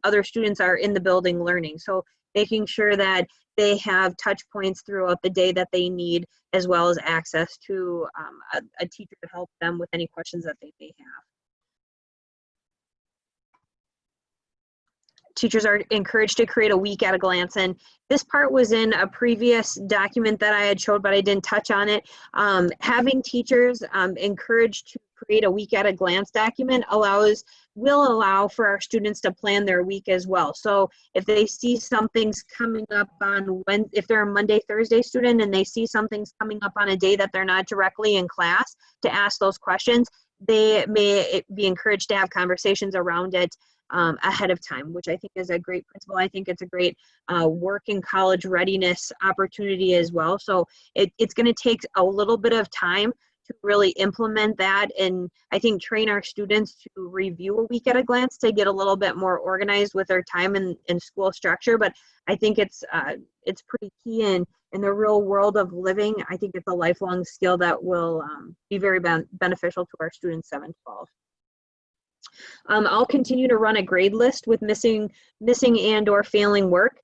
S6: other students are in the building learning. So making sure that they have touch points throughout the day that they need, as well as access to a teacher to help them with any questions that they may have. teachers are encouraged to create a week at a glance. And this part was in a previous document that I had showed, but I didn't touch on it. Having teachers encouraged to create a week at a glance document will allow for our students to plan their week as well. So if they see something's coming up on if they're a Monday, Thursday student and they see something's coming up on a day that they're not directly in class, to ask those questions, they may be encouraged to have conversations around it ahead of time, which I think is a great principle. I think it's a great working college readiness opportunity as well. So it's going to take a little bit of time to really implement that, and I think train our students to review a week at a glance to get a little bit more organized with their time and school structure. But I think it's pretty key in the real world of living. I think it's a lifelong skill that will be very beneficial to our students 7-12. I'll continue to run a grade list with missing and or failing work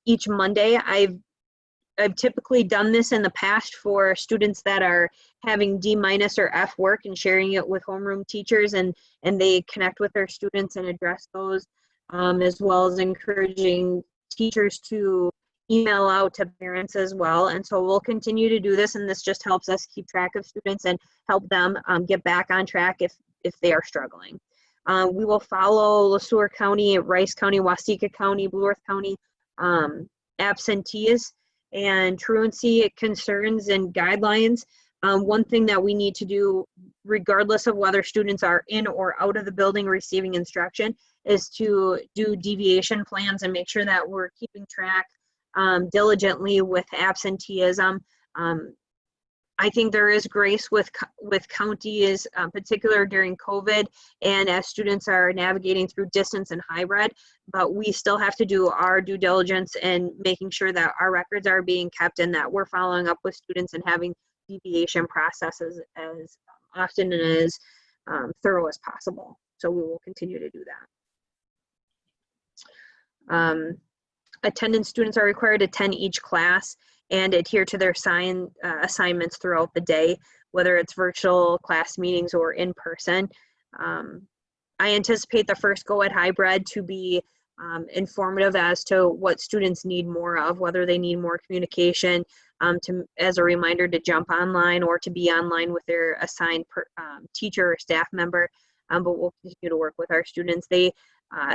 S6: each Monday. I've typically done this in the past for students that are having D- or F work and sharing it with homeroom teachers, and they connect with their students and address those, as well as encouraging teachers to email out to parents as well. And so we'll continue to do this, and this just helps us keep track of students and help them get back on track if they are struggling. We will follow LeSueur County, Rice County, Waseca County, Blue Earth County absentees and truancy concerns and guidelines. One thing that we need to do, regardless of whether students are in or out of the building receiving instruction, is to do deviation plans and make sure that we're keeping track diligently with absenteeism. I think there is grace with counties, particular during COVID, and as students are navigating through distance and hybrid, but we still have to do our due diligence and making sure that our records are being kept and that we're following up with students and having deviation processes as often and as thorough as possible. So we will continue to do that. Attendance students are required to attend each class and adhere to their assignments throughout the day, whether it's virtual class meetings or in person. I anticipate the first go at hybrid to be informative as to what students need more of, whether they need more communication, as a reminder to jump online or to be online with their assigned teacher or staff member, but we'll continue to work with our students. The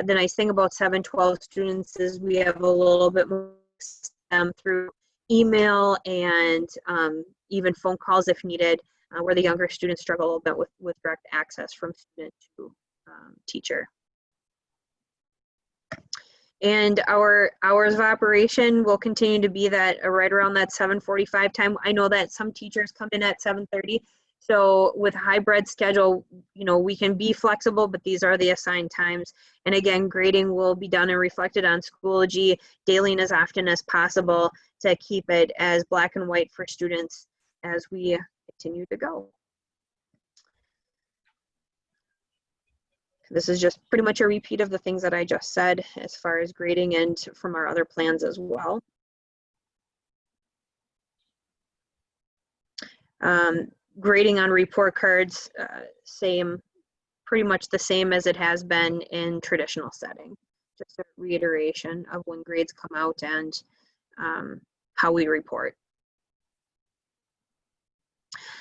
S6: nice thing about 7-12 students is we have a little bit more through email and even phone calls if needed, where the younger students struggle a little bit with direct access from student to teacher. And our hours of operation will continue to be that right around that 7:45 time. I know that some teachers come in at 7:30. So with a hybrid schedule, we can be flexible, but these are the assigned times. And again, grading will be done and reflected on Schoology daily and as often as possible to keep it as black and white for students as we continue to go. This is just pretty much a repeat of the things that I just said as far as grading and from our other plans as well. Grading on report cards, pretty much the same as it has been in traditional setting. Just a reiteration of when grades come out and how we report.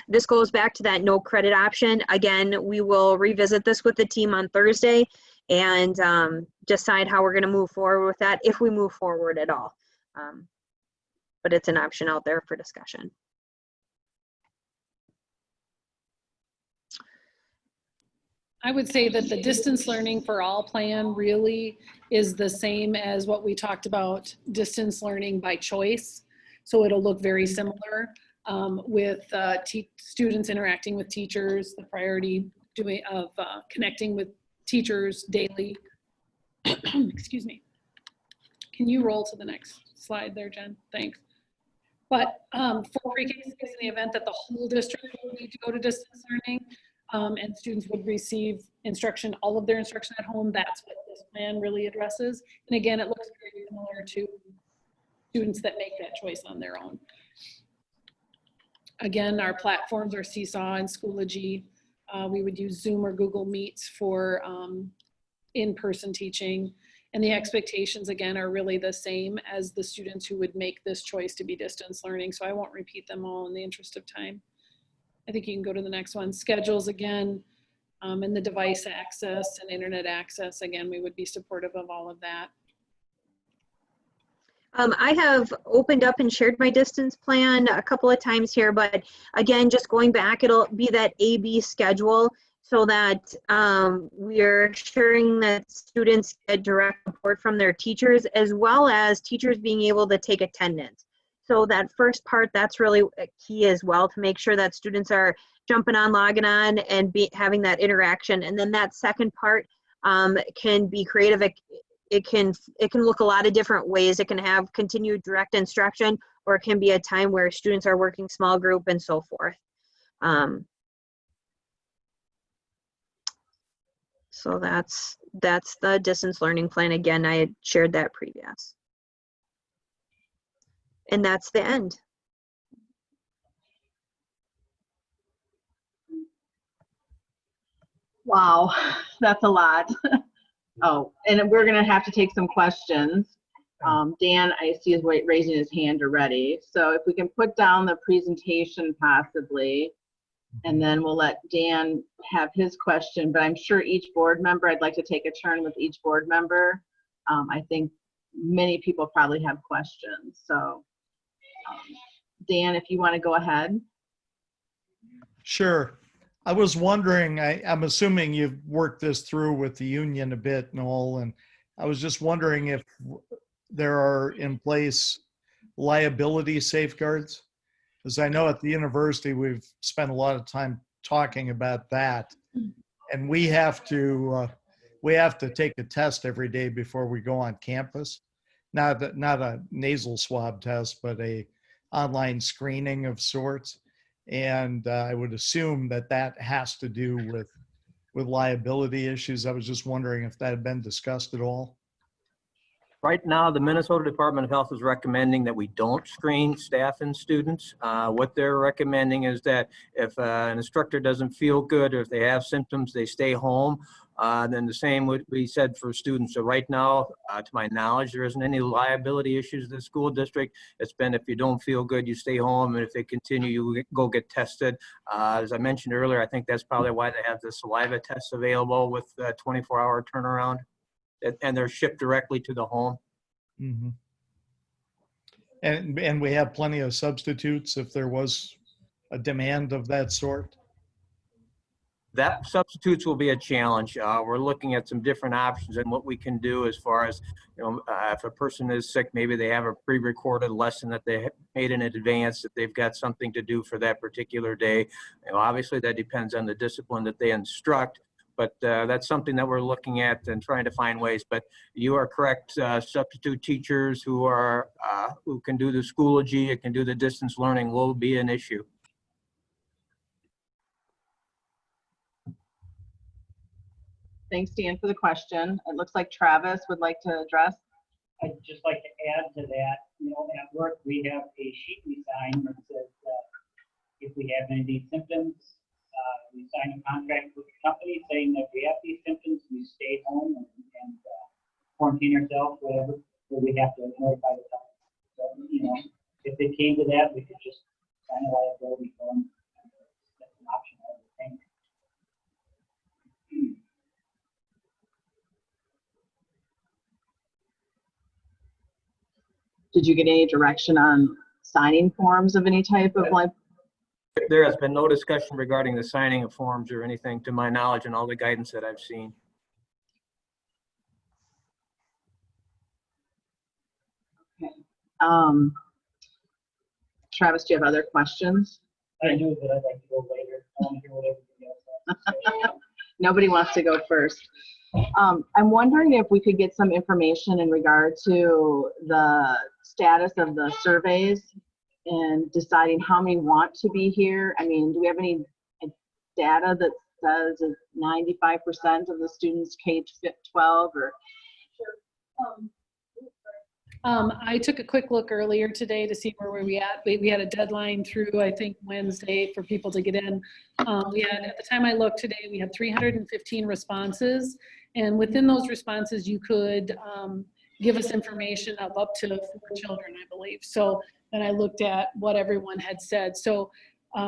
S6: This goes back to that no credit option. Again, we will revisit this with the team on Thursday and decide how we're going to move forward with that, if we move forward at all. But it's an option out there for discussion.
S5: I would say that the distance learning for all plan really is the same as what we talked about, distance learning by choice. So it'll look very similar with students interacting with teachers, the priority of connecting with teachers daily. Excuse me. Can you roll to the next slide there, Jen? Thanks. But for pre-K in the event that the whole district will need to go to distance learning, and students would receive instruction, all of their instruction at home, that's what this plan really addresses. And again, it looks very similar to students that make that choice on their own. Again, our platforms are Seesaw and Schoology. We would use Zoom or Google Meets for in-person teaching. And the expectations, again, are really the same as the students who would make this choice to be distance learning. So I won't repeat them all in the interest of time. I think you can go to the next one. Schedules, again, and the device access and internet access. Again, we would be supportive of all of that.
S6: I have opened up and shared my distance plan a couple of times here, but again, just going back, it'll be that A/B schedule so that we're ensuring that students get direct support from their teachers, as well as teachers being able to take attendance. So that first part, that's really key as well, to make sure that students are jumping on, logging on, and having that interaction. And then that second part can be creative. It can look a lot of different ways. It can have continued direct instruction, or it can be a time where students are working small group and so forth. So that's the distance learning plan. Again, I had shared that previous. And that's the end.
S1: Wow, that's a lot. Oh, and we're gonna have to take some questions. Dan, I see is raising his hand already. So if we can put down the presentation possibly, and then we'll let Dan have his question, but I'm sure each board member, I'd like to take a turn with each board member. I think many people probably have questions. So Dan, if you want to go ahead.
S8: Sure. I was wondering, I'm assuming you've worked this through with the union a bit, Noel, and I was just wondering if there are in place liability safeguards. Because I know at the university, we've spent a lot of time talking about that. And we have to take a test every day before we go on campus. Not a nasal swab test, but a online screening of sorts. And I would assume that has to do with liability issues. I was just wondering if that had been discussed at all.
S3: Right now, the Minnesota Department of Health is recommending that we don't screen staff and students. What they're recommending is that if an instructor doesn't feel good or if they have symptoms, they stay home. Then the same would be said for students. So right now, to my knowledge, there isn't any liability issues in the school district. It's been if you don't feel good, you stay home, and if they continue, you go get tested. As I mentioned earlier, I think that's probably why they have the saliva tests available with 24-hour turnaround. And they're shipped directly to the home.
S8: Mm-hmm. And we have plenty of substitutes if there was a demand of that sort.
S3: That substitutes will be a challenge. We're looking at some different options and what we can do as far as, if a person is sick, maybe they have a pre-recorded lesson that they made in advance, that they've got something to do for that particular day. Obviously, that depends on the discipline that they instruct. But that's something that we're looking at and trying to find ways. But you are correct. Substitute teachers who can do the Schoology, can do the distance learning will be an issue.
S1: Thanks, Dan, for the question. It looks like Travis would like to address.
S9: I'd just like to add to that, at work we have a sheet we sign that says if we have any of these symptoms, we sign a contract with the company saying that we have these symptoms, we stay home and quarantine ourselves, whatever, but we have to notify the company. So, if it came to that, we could just sign a liability form. That's an option, I would think.
S1: Did you get any direction on signing forms of any type of like?
S3: There has been no discussion regarding the signing of forms or anything to my knowledge and all the guidance that I've seen.
S1: Okay. Travis, do you have other questions?
S9: I do, but I'd like to go later. I want to hear what everybody else has to say.
S1: Nobody wants to go first. I'm wondering if we could get some information in regard to the status of the surveys and deciding how many want to be here. I mean, do we have any data that says 95% of the students K-12 or?
S5: I took a quick look earlier today to see where we at. We had a deadline through, I think, Wednesday for people to get in. At the time I looked today, we had 315 responses, And within those responses, you could give us information of up to 4 children, I believe. So then I looked at what everyone had said. So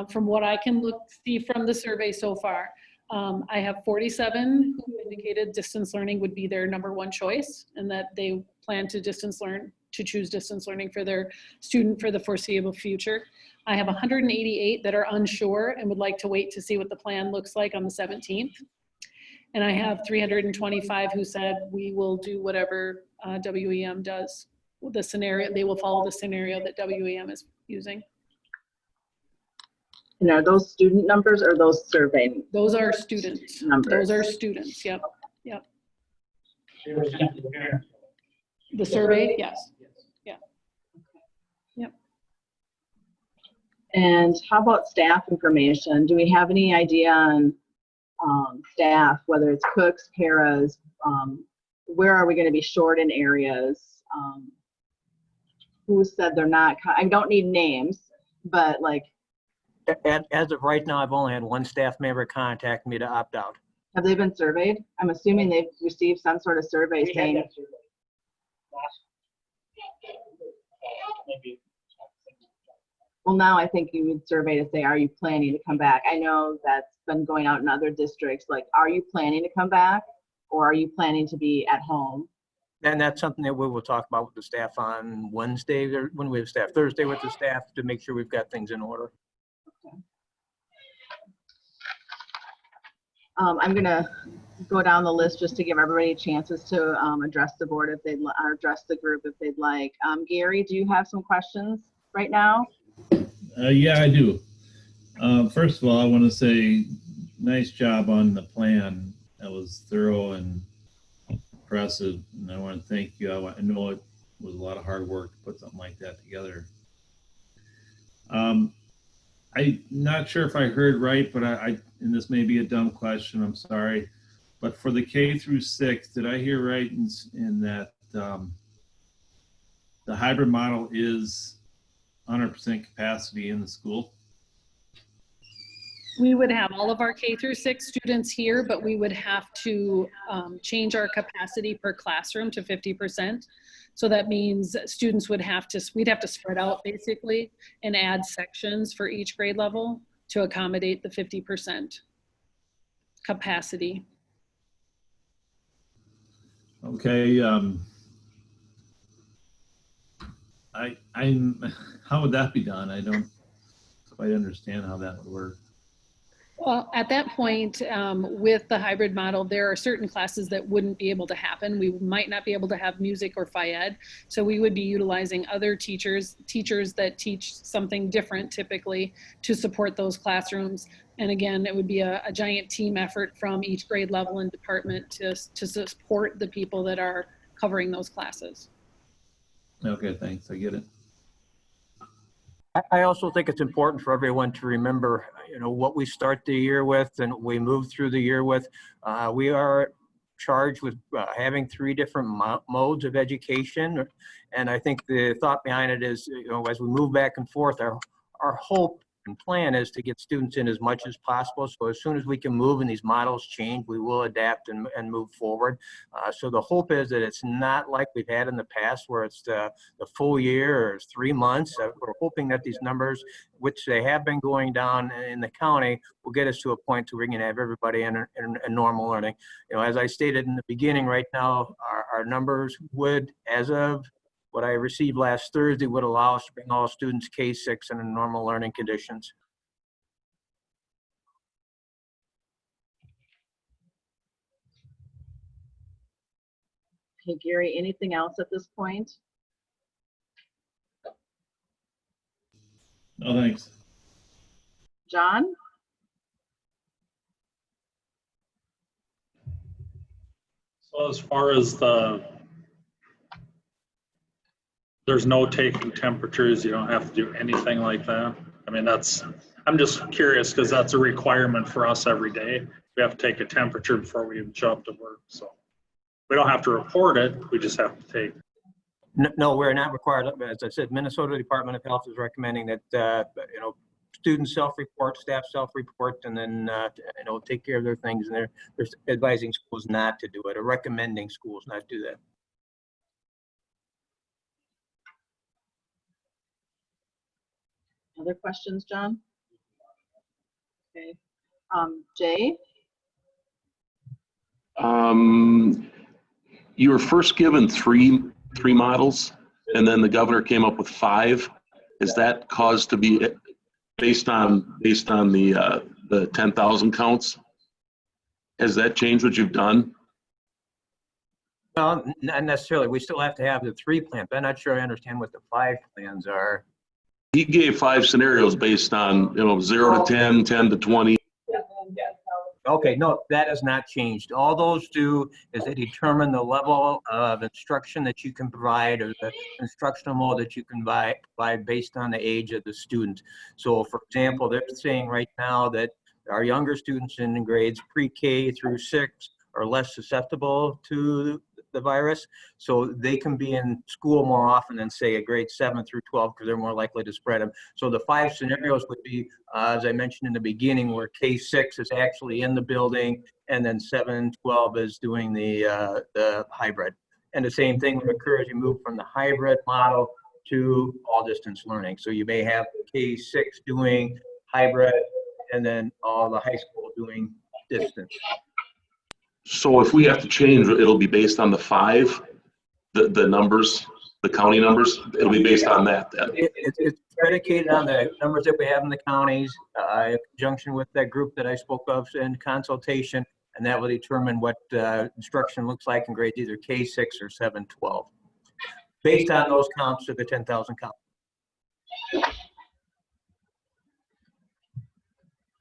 S5: from what I can see from the survey so far, I have 47 who indicated distance learning would be their #1 choice, and that they plan to choose distance learning for their student for the foreseeable future. I have 188 that are unsure and would like to wait to see what the plan looks like on the 17th. And I have 325 who said we will do whatever WEM does. The scenario, they will follow the scenario that WEM is using.
S1: And are those student numbers or those survey
S5: Those are students.
S1: numbers?
S5: Those are students, yep, yep.
S9: They were sent to the parents.
S5: The survey, yes.
S1: And how about staff information? Do we have any idea on staff, whether it's cooks, paras, where are we going to be short in areas? Who said they're not, I don't need names, but like,
S3: As of right now, I've only had one staff member contact me to opt out.
S1: have they been surveyed? I'm assuming they've received some sort of survey
S9: We had
S1: saying,
S9: that survey last- maybe-
S1: well, now I think you would survey to say, are you planning to come back? I know that's been going out in other districts, like, are you planning to come back? Or are you planning to be at home?
S3: And that's something that we will talk about with the staff on Wednesday, or when we have staff, Thursday with the staff, to make sure we've got things in order.
S1: I'm gonna go down the list just to give everybody chances to address the board if they'd, or address the group if they'd like. Gary, do you have some questions right now?
S10: Yeah, I do. First of all, I want to say nice job on the plan. That was thorough and impressive, and I want to thank you. I know it was a lot of hard work to put something like that together. I'm not sure if I heard right, but and this may be a dumb question, I'm sorry, but for the K through 6, did I hear right in that the hybrid model is 100% capacity in the school?
S5: We would have all of our K through 6 students here, but we would have to change our capacity per classroom to 50%. So that means students we'd have to spread out basically and add sections for each grade level to accommodate the 50% capacity.
S10: Okay. How would that be done? I don't quite understand how that would work.
S5: Well, at that point, with the hybrid model, there are certain classes that wouldn't be able to happen. We might not be able to have music or Phy-Ed, so we would be utilizing other teachers that teach something different typically to support those classrooms. And again, it would be a giant team effort from each grade level and department to support the people that are covering those classes.
S10: Okay, thanks. I get it.
S3: I also think it's important for everyone to remember, what we start the year with and we move through the year with. We are charged with having 3 different modes of education. And I think the thought behind it is, as we move back and forth, our hope and plan is to get students in as much as possible. So as soon as we can move and these models change, we will adapt and move forward. So the hope is that it's not like we've had in the past where it's the full year or 3 months. We're hoping that these numbers, which they have been going down in the county, will get us to a point to where we can have everybody in normal learning. As I stated in the beginning, right now, our numbers would, as of what I received last Thursday, would allow us to bring all students K-6 in normal learning conditions.
S1: Okay, Gary, anything else at this point?
S10: No, thanks.
S1: John?
S2: So as far as there's no taking temperatures, you don't have to do anything like that. I mean, I'm just curious because that's a requirement for us every day. We have to take a temperature before we even show up to work. So we don't have to report it. We just have to take.
S3: No, we're not required. As I said, Minnesota Department of Health is recommending that, students self-report, staff self-report, and then, take care of their things. And they're advising schools not to do it, or recommending schools not do that.
S1: Other questions, John? Okay. Jay?
S11: You were first given three models, and then the governor came up with 5. Is that caused to be based on the 10,000 counts? Has that changed what you've done?
S3: Well, not necessarily. We still have to have the 3 plans. I'm not sure I understand what the 5 plans are.
S11: He gave 5 scenarios based on 0 to 10, 10 to 20.
S3: Okay, no, that has not changed. All those do is they determine the level of instruction that you can provide, or the instructional mode that you can provide based on the age of the student. So for example, they're saying right now that our younger students in grades pre-K through 6 are less susceptible to the virus. So they can be in school more often than, say, a grade 7 through 12, because they're more likely to spread them. So the 5 scenarios would be, as I mentioned in the beginning, where K6 is actually in the building, and then 7, 12 is doing the hybrid. And the same thing would occur as you move from the hybrid model to all distance learning. So you may have K6 doing hybrid, and then all the high school doing distance.
S11: So if we have to change, it'll be based on the 5, the numbers, the county numbers. It'll be based on that then.
S3: It's predicated on the numbers that we have in the counties, in conjunction with that group that I spoke of in consultation, and that will determine what instruction looks like in grades either K6 or 7, 12, based on those counts of the 10,000 counts.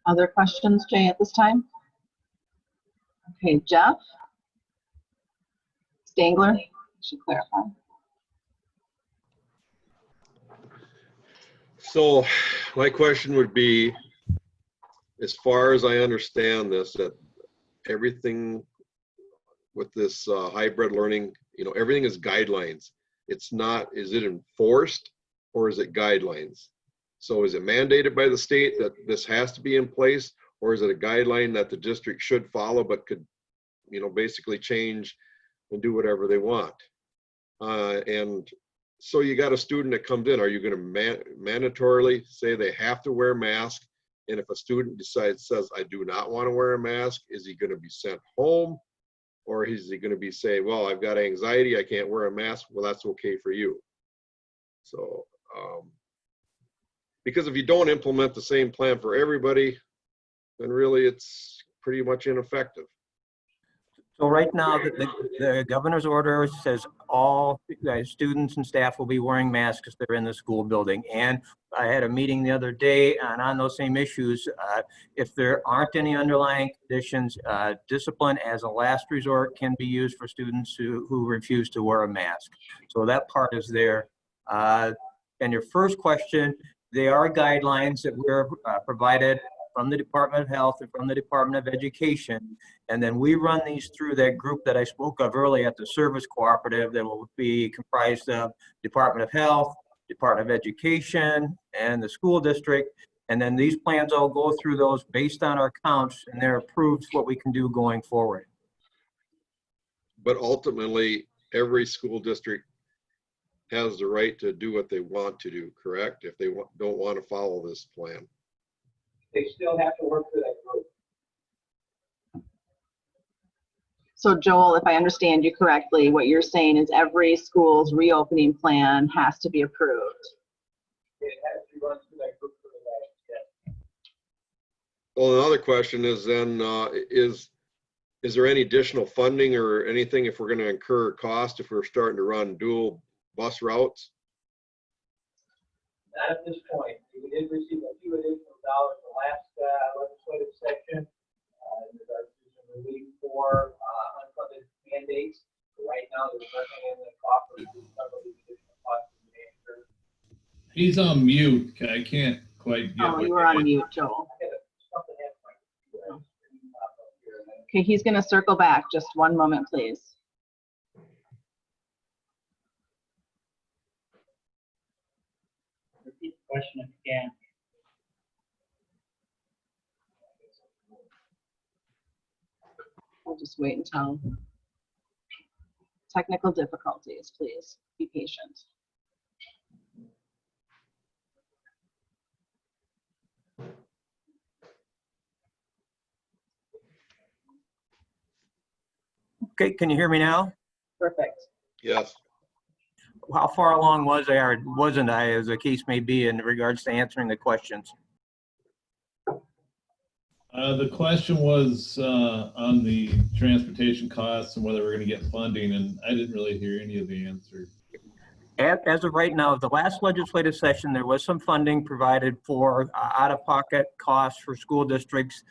S1: Other questions, Jay, at this time? Okay, Jeff? Stangler? Should clarify.
S12: So my question would be, as far as I understand this, that everything with this hybrid learning, everything is guidelines. It's not, is it enforced or is it guidelines? So is it mandated by the state that this has to be in place, or is it a guideline that the district should follow but could, basically change and do whatever they want? And so you got a student that comes in, are you going to mandatorily say they have to wear a mask? And if a student says, I do not want to wear a mask, is he going to be sent home? Or is he going to be saying, well, I've got anxiety, I can't wear a mask? Well, that's okay for you. So, because if you don't implement the same plan for everybody, then really it's pretty much ineffective.
S3: So right now, the governor's order says all students and staff will be wearing masks if they're in the school building. And I had a meeting the other day on those same issues. If there aren't any underlying conditions, discipline as a last resort can be used for students who refuse to wear a mask. So that part is there. And your first question, there are guidelines that we're provided from the Department of Health and from the Department of Education. And then we run these through that group that I spoke of earlier at the service cooperative that will be comprised of Department of Health, Department of Education, and the school district. And then these plans all go through those based on our counts, and they're approved what we can do going forward.
S12: But ultimately, every school district has the right to do what they want to do, correct? If they don't want to follow this plan.
S3: They still have to work for that group.
S1: So Joel, if I understand you correctly, what you're saying is every school's reopening plan has to be approved.
S3: It has to run through that group for that, yes.
S12: Well, another question is then, is there any additional funding or anything if we're going to incur cost if we're starting to run dual bus routes?
S3: Not at this point. We did receive a few additional dollars in the last legislative session in regards to some relief for unfunded mandates. But right now, there's nothing in the offer to cover the additional costs.
S10: He's on mute. I can't quite get.
S1: Oh, you were on mute, Joel. Okay, he's going to circle back. Just one moment, please.
S9: Repeat the question if you can.
S1: We'll just wait until technical difficulties, please be patient.
S3: Okay, can you hear me now?
S1: Perfect.
S12: Yes.
S3: How far along was I or wasn't I, as the case may be, in regards to answering the questions?
S10: The question was on the transportation costs and whether we're going to get funding, and I didn't really hear any of the answer.
S3: As of right now, the last legislative session, there was some funding provided for out-of-pocket costs for school districts.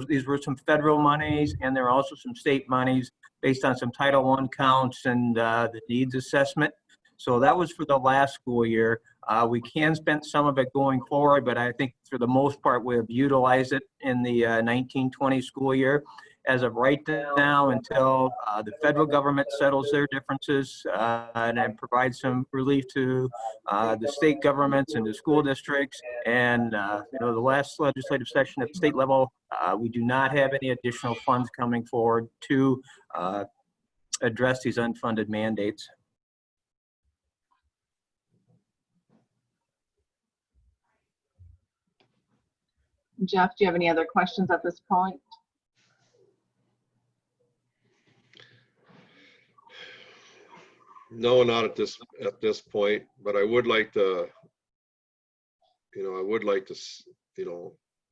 S3: These were some federal monies, and there are also some state monies based on some Title I counts and the needs assessment. So that was for the last school year. We can spend some of it going forward, but I think for the most part, we have utilized it in the 1920 school year. As of right now, until the federal government settles their differences and provides some relief to the state governments and the school districts, and the last legislative session at the state level, we do not have any additional funds coming forward to address these unfunded mandates.
S1: Jeff, do you have any other questions at this point?
S12: No, not at this point, but I would like to,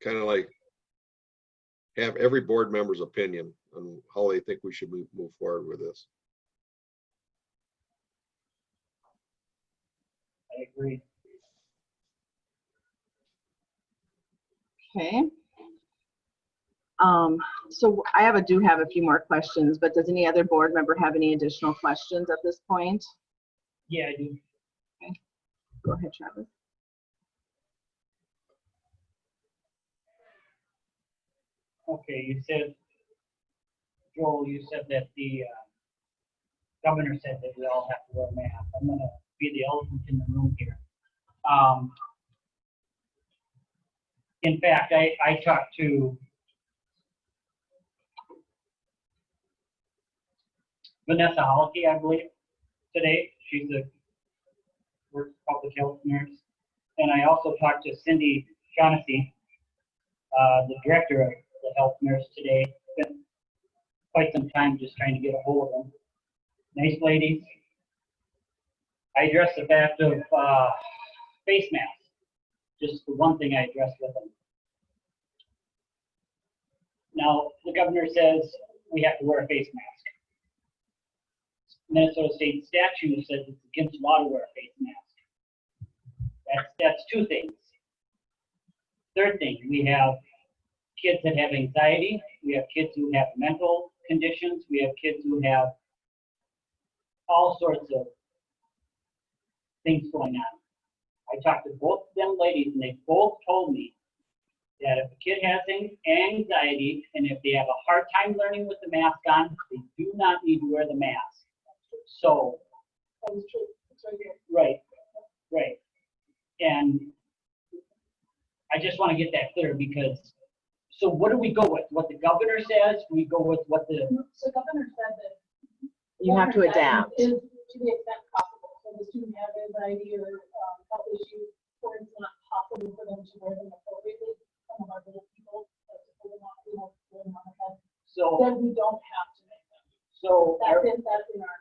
S12: kind of like have every board member's opinion on how they think we should move forward with this.
S9: I agree.
S1: Okay. So I do have a few more questions, but does any other board member have any additional questions at this point?
S9: Yeah, I do.
S1: Okay. Go ahead, Travis.
S9: Okay, you said, Joel, you said that the governor said that we all have to wear masks. I'm gonna be the elephant in the room here. In fact, I talked to Vanessa Holke, I believe, today. She's a works public health nurse. And I also talked to Cindy Shaughnessy, the director of the health nurse today. Spent quite some time just trying to get a hold of them. Nice ladies. I addressed the fact of face masks. Just the one thing I addressed with them. Now, the governor says we have to wear a face mask. Minnesota state statute says it's against law to wear a face mask. That's two things. Third thing, we have kids that have anxiety. We have kids who have mental conditions. We have kids who have all sorts of things going on. I talked to both of them ladies, and they both told me that if a kid has anxiety and if they have a hard time learning with the mask on, they do not need to wear the mask. So, right. And I just want to get that clear because, so what do we go with? What the governor says? We go with what the
S13: governor said that
S1: you have to adapt.
S13: Is to the extent possible. So the student has anxiety or health issues, or it's not possible for them to wear them appropriately. Some of our little people like to pull them off, pull them on the head.
S9: So
S13: then we don't have to make them.
S9: So
S13: that's in our.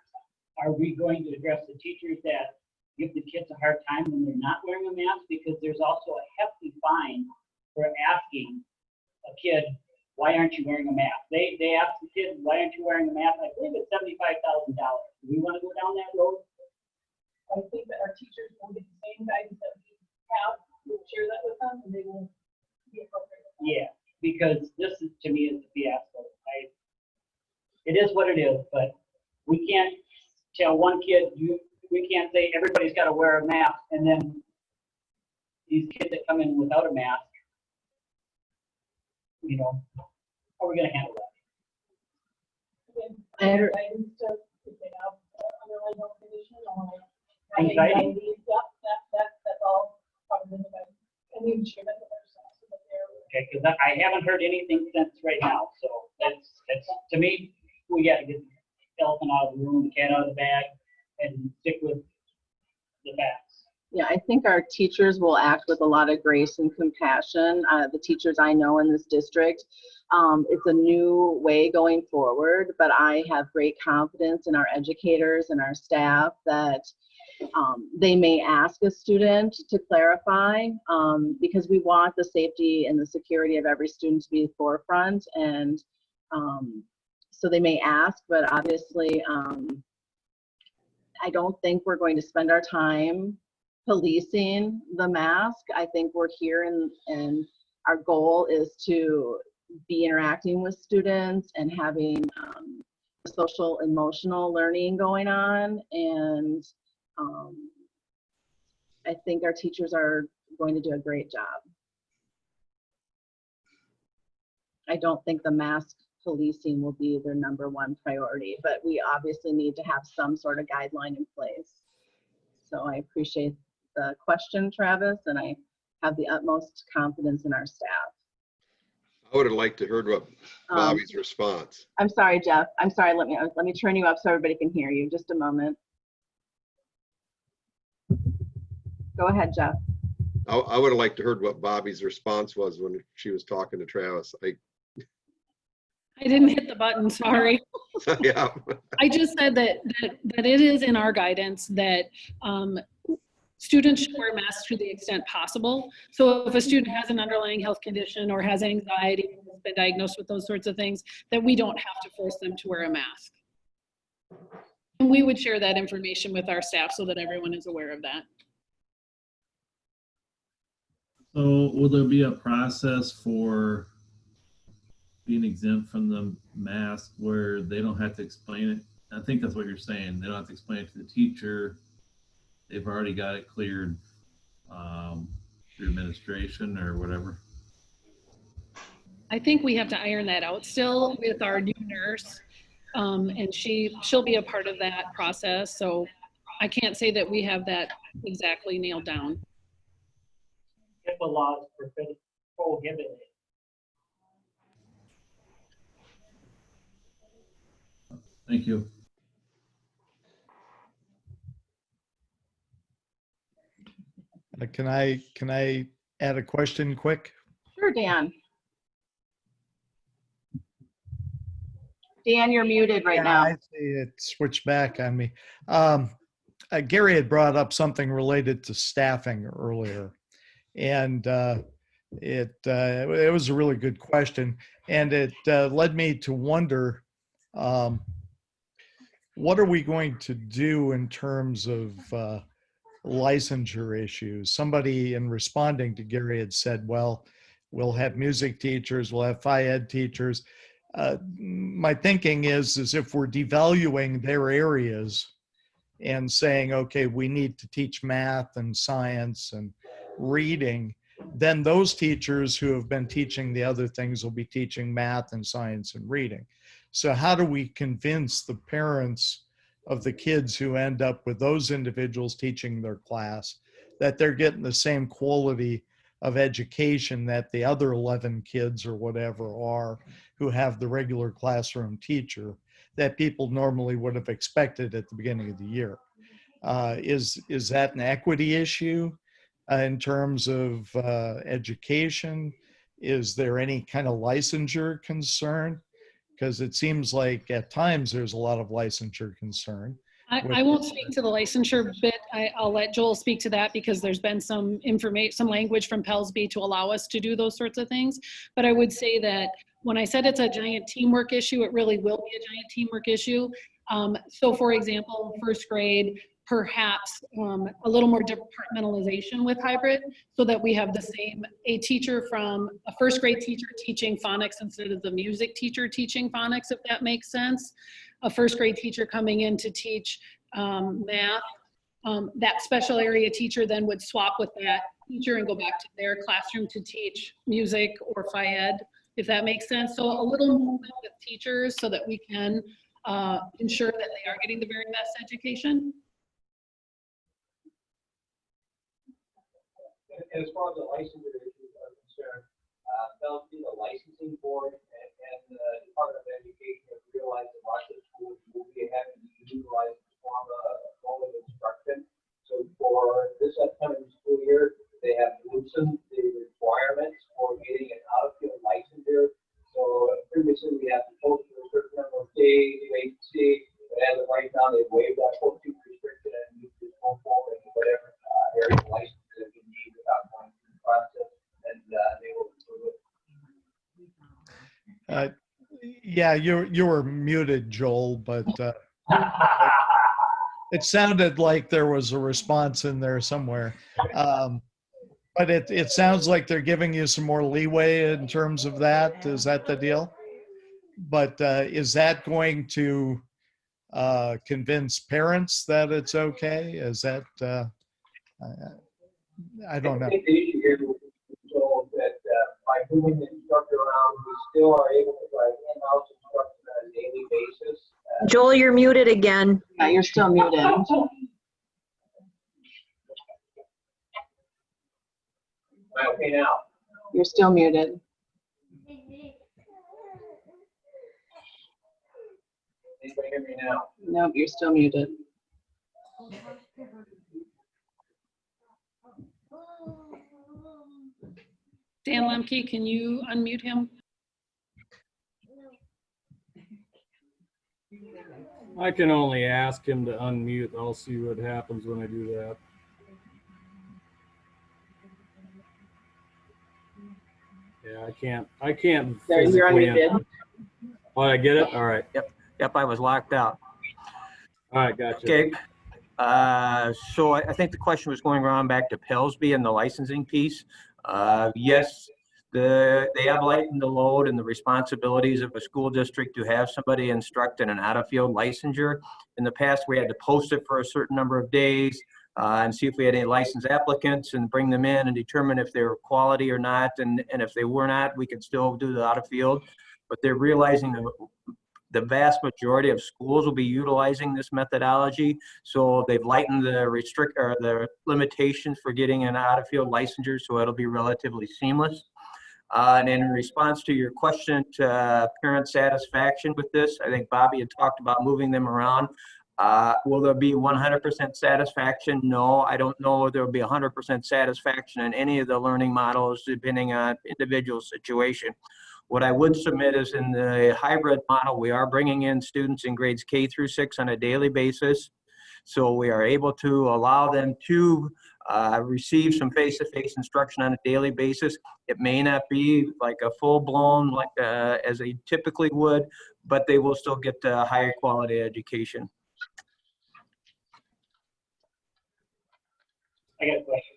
S9: Are we going to address the teachers that give the kids a hard time when they're not wearing a mask? Because there's also a hefty fine for asking a kid, why aren't you wearing a mask? They ask the kid, why aren't you wearing a mask? I believe it's $75,000. Do we want to go down that road?
S13: I think that our teachers will get the same guidance that we have. We'll share that with them and they will be appropriate.
S9: Yeah, because this is, to me, is a fiasco. It is what it is, but we can't tell one kid, we can't say everybody's got to wear a mask, and then these kids that come in without a mask, how are we going to handle that?
S13: Guidance to if they have underlying health condition or
S9: Anxiety?
S13: Yep, that's all part of the guidance. And we can share that with our staff so that they're.
S9: Okay, because I haven't heard anything since right now, so that's to me, we got to get the elephant out of the room, the cat out of the bag, and stick with the facts.
S1: Yeah, I think our teachers will act with a lot of grace and compassion. The teachers I know in this district, it's a new way going forward, but I have great confidence in our educators and our staff that they may ask a student to clarify, because we want the safety and the security of every student to be forefront. And so they may ask, but obviously I don't think we're going to spend our time policing the mask. I think we're here and our goal is to be interacting with students and having social emotional learning going on. And I think our teachers are going to do a great job. I don't think the mask policing will be their #1 priority, but we obviously need to have some sort of guideline in place. So I appreciate the question, Travis, and I have the utmost confidence in our staff.
S12: I would have liked to heard what Bobby's response.
S1: I'm sorry, Jeff. I'm sorry. Let me turn you up so everybody can hear you. Just a moment. Go ahead, Jeff.
S12: I would have liked to heard what Bobby's response was when she was talking to Travis.
S5: I didn't hit the button, sorry.
S12: Yeah.
S5: I just said that it is in our guidance that students should wear masks to the extent possible. So if a student has an underlying health condition or has anxiety, has been diagnosed with those sorts of things, that we don't have to force them to wear a mask. And we would share that information with our staff so that everyone is aware of that.
S10: So will there be a process for being exempt from the mask where they don't have to explain it? I think that's what you're saying. They don't have to explain it to the teacher. They've already got it cleared through administration or whatever.
S5: I think we have to iron that out still with our new nurse. And she'll be a part of that process. So I can't say that we have that exactly nailed down.
S9: HIPAA laws prohibit it.
S10: Thank you.
S8: Can I add a question quick?
S1: Sure, Dan. Dan, you're muted right now.
S8: I see it switched back on me. Gary had brought up something related to staffing earlier, and it was a really good question, and it led me to wonder, what are we going to do in terms of licensure issues? Somebody in responding to Gary had said, well, we'll have music teachers, we'll have Phi-Ed teachers. My thinking is if we're devaluing their areas and saying, okay, we need to teach math and science and reading, then those teachers who have been teaching the other things will be teaching math and science and reading. So how do we convince the parents of the kids who end up with those individuals teaching their class that they're getting the same quality of education that the other 11 kids or whatever are who have the regular classroom teacher that people normally would have expected at the beginning of the year? Is that an equity issue in terms of education? Is there any kind of licensure concern? Because it seems like at times there's a lot of licensure concern.
S5: I won't speak to the licensure bit. I'll let Joel speak to that because there's been some information, some language from PELSB to allow us to do those sorts of things. But I would say that when I said it's a giant teamwork issue, it really will be a giant teamwork issue. So for example, first grade, perhaps a little more departmentalization with hybrid so that we have the same, a teacher from a first grade teacher teaching phonics instead of the music teacher teaching phonics, if that makes sense. A first grade teacher coming in to teach math. That special area teacher then would swap with that teacher and go back to their classroom to teach music or Phi-Ed, if that makes sense. So a little movement with teachers so that we can ensure that they are getting the very best education.
S14: As far as the licensure issues are concerned, they'll be the licensing board, and the Department of Education has realized that lots of schools will be having to utilize this form of mode of instruction. So for this upcoming school year, they have loosened the requirements for getting an out-of-field licensure. So previously we have to post for a certain number of days, wait to see, but as of right now, they've waived that posting restriction and you can go forward in whatever area of license that you need without going through the process, and they will approve it.
S8: Yeah, you were muted, Joel, but it sounded like there was a response in there somewhere. But it sounds like they're giving you some more leeway in terms of that. Is that the deal? But is that going to convince parents that it's okay? Is that, I don't know.
S14: I think the issue here is so that by moving the instructor around, we still are able to provide in-house instruction on a daily basis.
S6: Joel, you're muted again.
S1: Yeah, you're still muted.
S14: Am I okay now?
S1: You're still muted.
S14: Anybody hear me now?
S1: Nope, you're still muted.
S5: Dan Lemke, can you unmute him?
S4: I can only ask him to unmute. I'll see what happens when I do that. Yeah, I can't
S1: There, you're
S4: physically.
S1: unmuted.
S4: Oh, I get it? All right.
S3: Yep, I was locked out.
S4: All right, gotcha.
S3: Okay. So I think the question was going around back to Pillsby and the licensing piece. Yes, they have lightened the load and the responsibilities of a school district to have somebody instruct in an out-of-field licensure. In the past, we had to post it for a certain number of days and see if we had any licensed applicants and bring them in and determine if they were quality or not. And if they were not, we could still do the out-of-field. But they're realizing that the vast majority of schools will be utilizing this methodology. So they've lightened the limitations for getting an out-of-field licensure, so it'll be relatively seamless. And in response to your question to parent satisfaction with this, I think Bobby had talked about moving them around. Will there be 100% satisfaction? No, I don't know if there will be 100% satisfaction in any of the learning models, depending on individual situation. What I would submit is in the hybrid model, we are bringing in students in grades K through 6 on a daily basis. So we are able to allow them to receive some face-to-face instruction on a daily basis. It may not be like a full-blown like as they typically would, but they will still get a higher quality education.
S9: I got a question.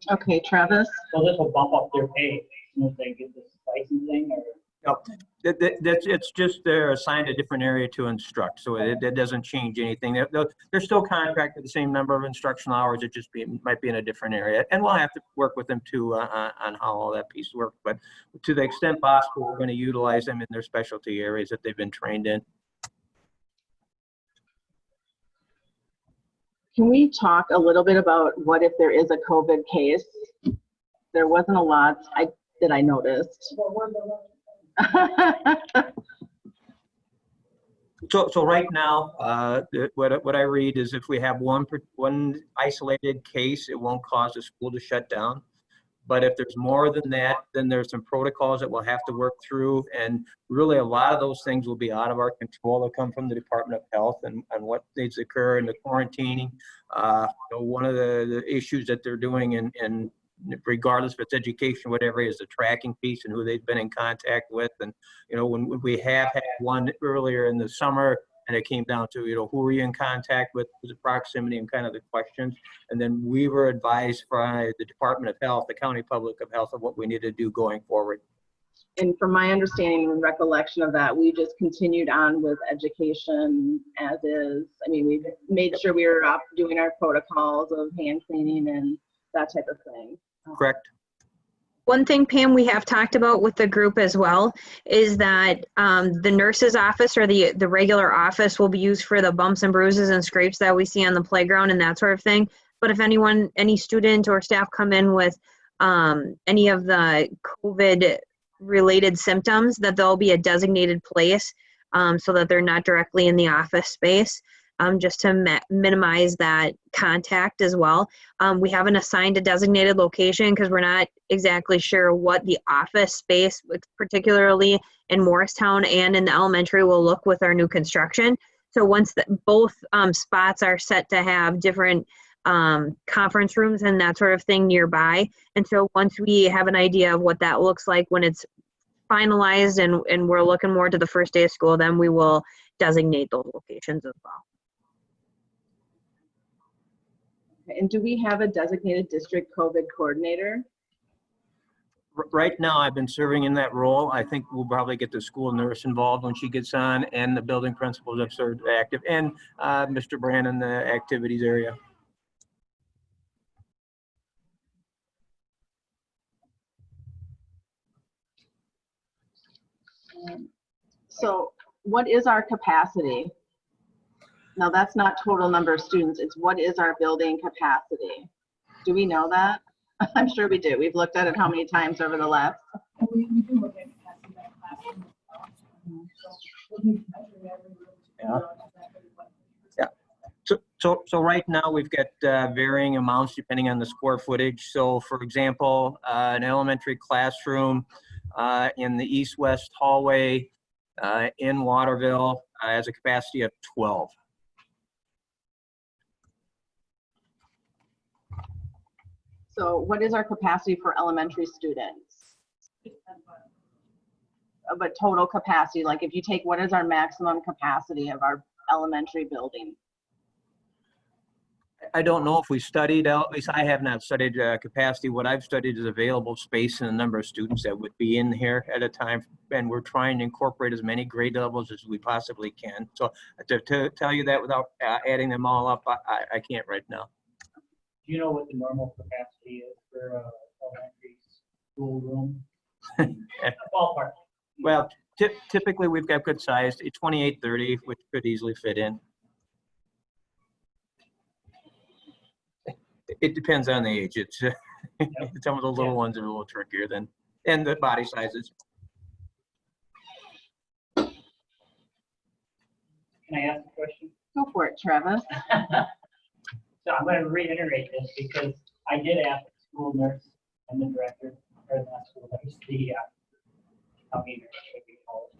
S1: Okay, Travis?
S9: So this will bump up their pay as soon as they get this licensing, or?
S3: No, it's just they're assigned a different area to instruct, so it doesn't change anything. They're still contracted the same number of instructional hours. It just might be in a different area, and we'll have to work with them too on how all that piece works. But to the extent possible, we're going to utilize them in their specialty areas that they've been trained in.
S1: Can we talk a little bit about what if there is a COVID case? There wasn't a lot that I noticed.
S3: So right now, what I read is if we have one isolated case, it won't cause the school to shut down. But if there's more than that, then there's some protocols that we'll have to work through. And really a lot of those things will be out of our control. They'll come from the Department of Health and what needs to occur in the quarantining. One of the issues that they're doing in regardless if it's education, whatever, is the tracking piece and who they've been in contact with. And, when we have had one earlier in the summer, and it came down to, who were you in contact with, the proximity and kind of the questions. And then we were advised by the Department of Health, the County Public of Health, of what we need to do going forward.
S1: And from my understanding and recollection of that, we just continued on with education as is. I mean, we made sure we were up doing our protocols of hand cleaning and that type of thing.
S3: Correct.
S6: One thing, Pam, we have talked about with the group as well is that the nurse's office or the regular office will be used for the bumps and bruises and scrapes that we see on the playground and that sort of thing. But if any student or staff come in with any of the COVID related symptoms, that there'll be a designated place so that they're not directly in the office space, just to minimize that contact as well. We haven't assigned a designated location because we're not exactly sure what the office space, particularly in Morristown and in the elementary, will look with our new construction. So once both spots are set to have different conference rooms and that sort of thing nearby. And so once we have an idea of what that looks like when it's finalized and we're looking more to the first day of school, then we will designate those locations as well.
S1: And do we have a designated district COVID coordinator?
S3: Right now, I've been serving in that role. I think we'll probably get the school nurse involved when she gets on, and the building principals have served active, and Mr. Brand in the activities area.
S1: So what is our capacity? Now, that's not total number of students. It's what is our building capacity? Do we know that? I'm sure we do. We've looked at it how many times over the last.
S13: We do look at capacity by classroom. So we measure every room to figure out exactly what.
S3: Yeah. So right now we've got varying amounts depending on the square footage. So for example, an elementary classroom in the east-west hallway in Waterville has a capacity of 12.
S1: So what is our capacity for elementary students? But total capacity, like if you take, what is our maximum capacity of our elementary building?
S3: I don't know if we studied, at least I have not studied capacity. What I've studied is available space and the number of students that would be in here at a time. And we're trying to incorporate as many grade levels as we possibly can. So to tell you that without adding them all up, I can't right now.
S9: Do you know what the normal capacity is for elementary school room? Ballpark.
S3: Well, typically we've got good size, 28-30, which could easily fit in. It depends on the age. It's some of the little ones are a little trickier than, and the body sizes.
S9: Can I ask a question?
S1: Go for it, Travis.
S9: So I'm going to reiterate this because I did ask the school nurse and the director, or not school nurse, the county nurse, what we call it.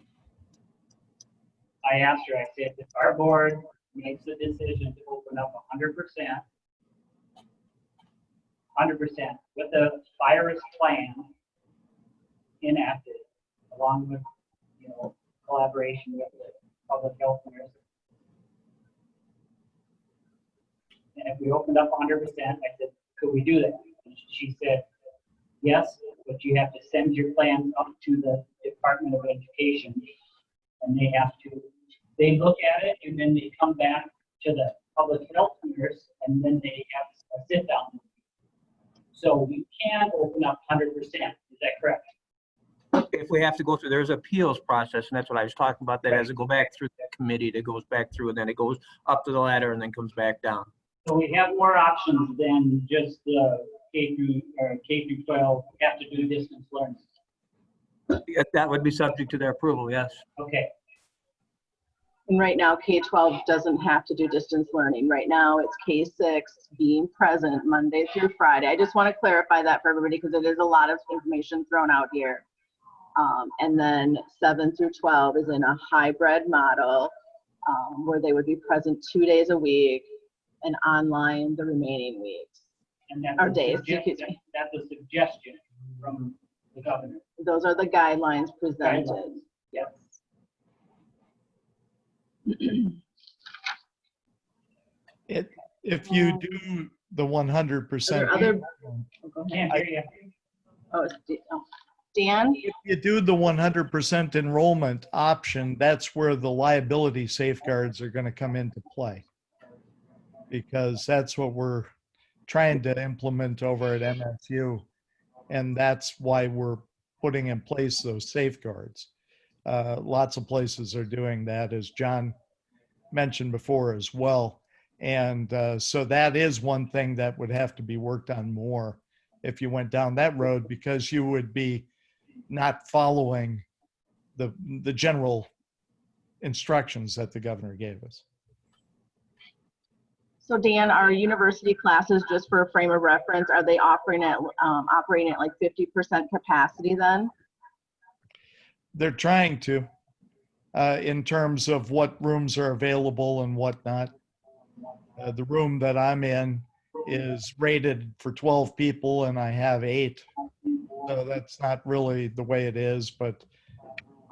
S9: I asked her, I said, if our board makes the decision to open up 100%, with the virus plan enacted, along with, collaboration with the public health nurse. And if we opened up 100%, I said, could we do that? And she said, yes, but you have to send your plans up to the Department of Education. And they look at it and then they come back to the public health nurse and then they have a sit down. So we can open up 100%. Is that correct?
S3: If we have to go through, there's appeals process, and that's what I was talking about. That has to go back through that committee that goes back through, and then it goes up to the ladder and then comes back down.
S9: So we have more options than just K through 12 have to do distance learning.
S3: That would be subject to their approval, yes.
S9: Okay.
S1: And right now, K-12 doesn't have to do distance learning. Right now, it's K-6 being present Monday through Friday. I just want to clarify that for everybody because it is a lot of information thrown out here. And then 7 through 12 is in a hybrid model where they would be present 2 days a week and online the remaining weeks.
S9: And that's
S1: or days, excuse me.
S9: That's a suggestion from the governor.
S1: Those are the guidelines presented.
S9: Guidelines. Yep.
S8: If you do the 100%,
S1: Other,
S9: Can't hear you.
S1: Dan?
S8: if you do the 100% enrollment option, that's where the liability safeguards are going to come into play. Because that's what we're trying to implement over at MSU. And that's why we're putting in place those safeguards. Lots of places are doing that, as John mentioned before as well. And so that is one thing that would have to be worked on more if you went down that road, because you would be not following the general instructions that the governor gave us.
S1: So Dan, our university classes, just for a frame of reference, are they operating at like 50% capacity then?
S8: They're trying to, in terms of what rooms are available and whatnot. The room that I'm in is rated for 12 people and I have 8. So that's not really the way it is, but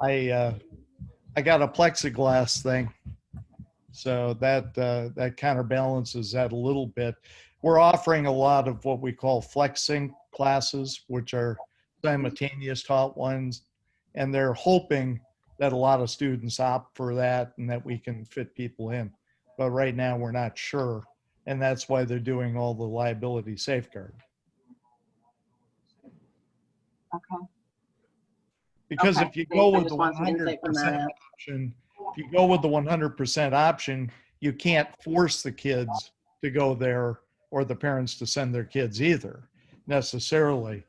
S8: I got a plexiglass thing. So that counterbalances that a little bit. We're offering a lot of what we call flexing classes, which are simultaneous taught ones. And they're hoping that a lot of students opt for that and that we can fit people in. But right now we're not sure. And that's why they're doing all the liability safeguard.
S1: Okay.
S8: Because
S1: Okay.
S8: if you
S1: Thanks.
S8: go
S1: I
S8: with
S1: just
S8: the
S1: want some insight from
S8: 100%
S1: that.
S8: option, if you go with the 100% option, you can't force the kids to go there or the parents to send their kids either necessarily.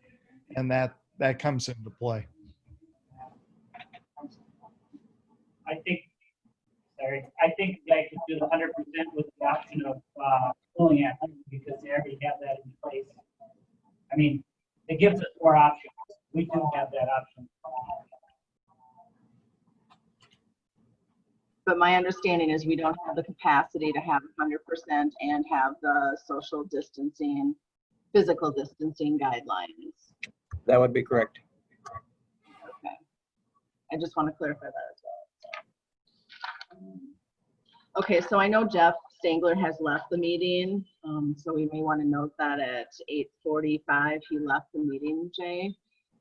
S8: And that comes into play.
S9: I think you guys should do the 100% with the option of pulling at 100 because they already have that in place. I mean, it gives us more options. We do have that option.
S1: But my understanding is we don't have the capacity to have 100% and have the social distancing, physical distancing guidelines.
S3: That would be correct.
S1: Okay. I just want to clarify that as well. Okay, so I know Jeff Stangler has left the meeting, so we may want to note that at 8:45 he left the meeting, Jay.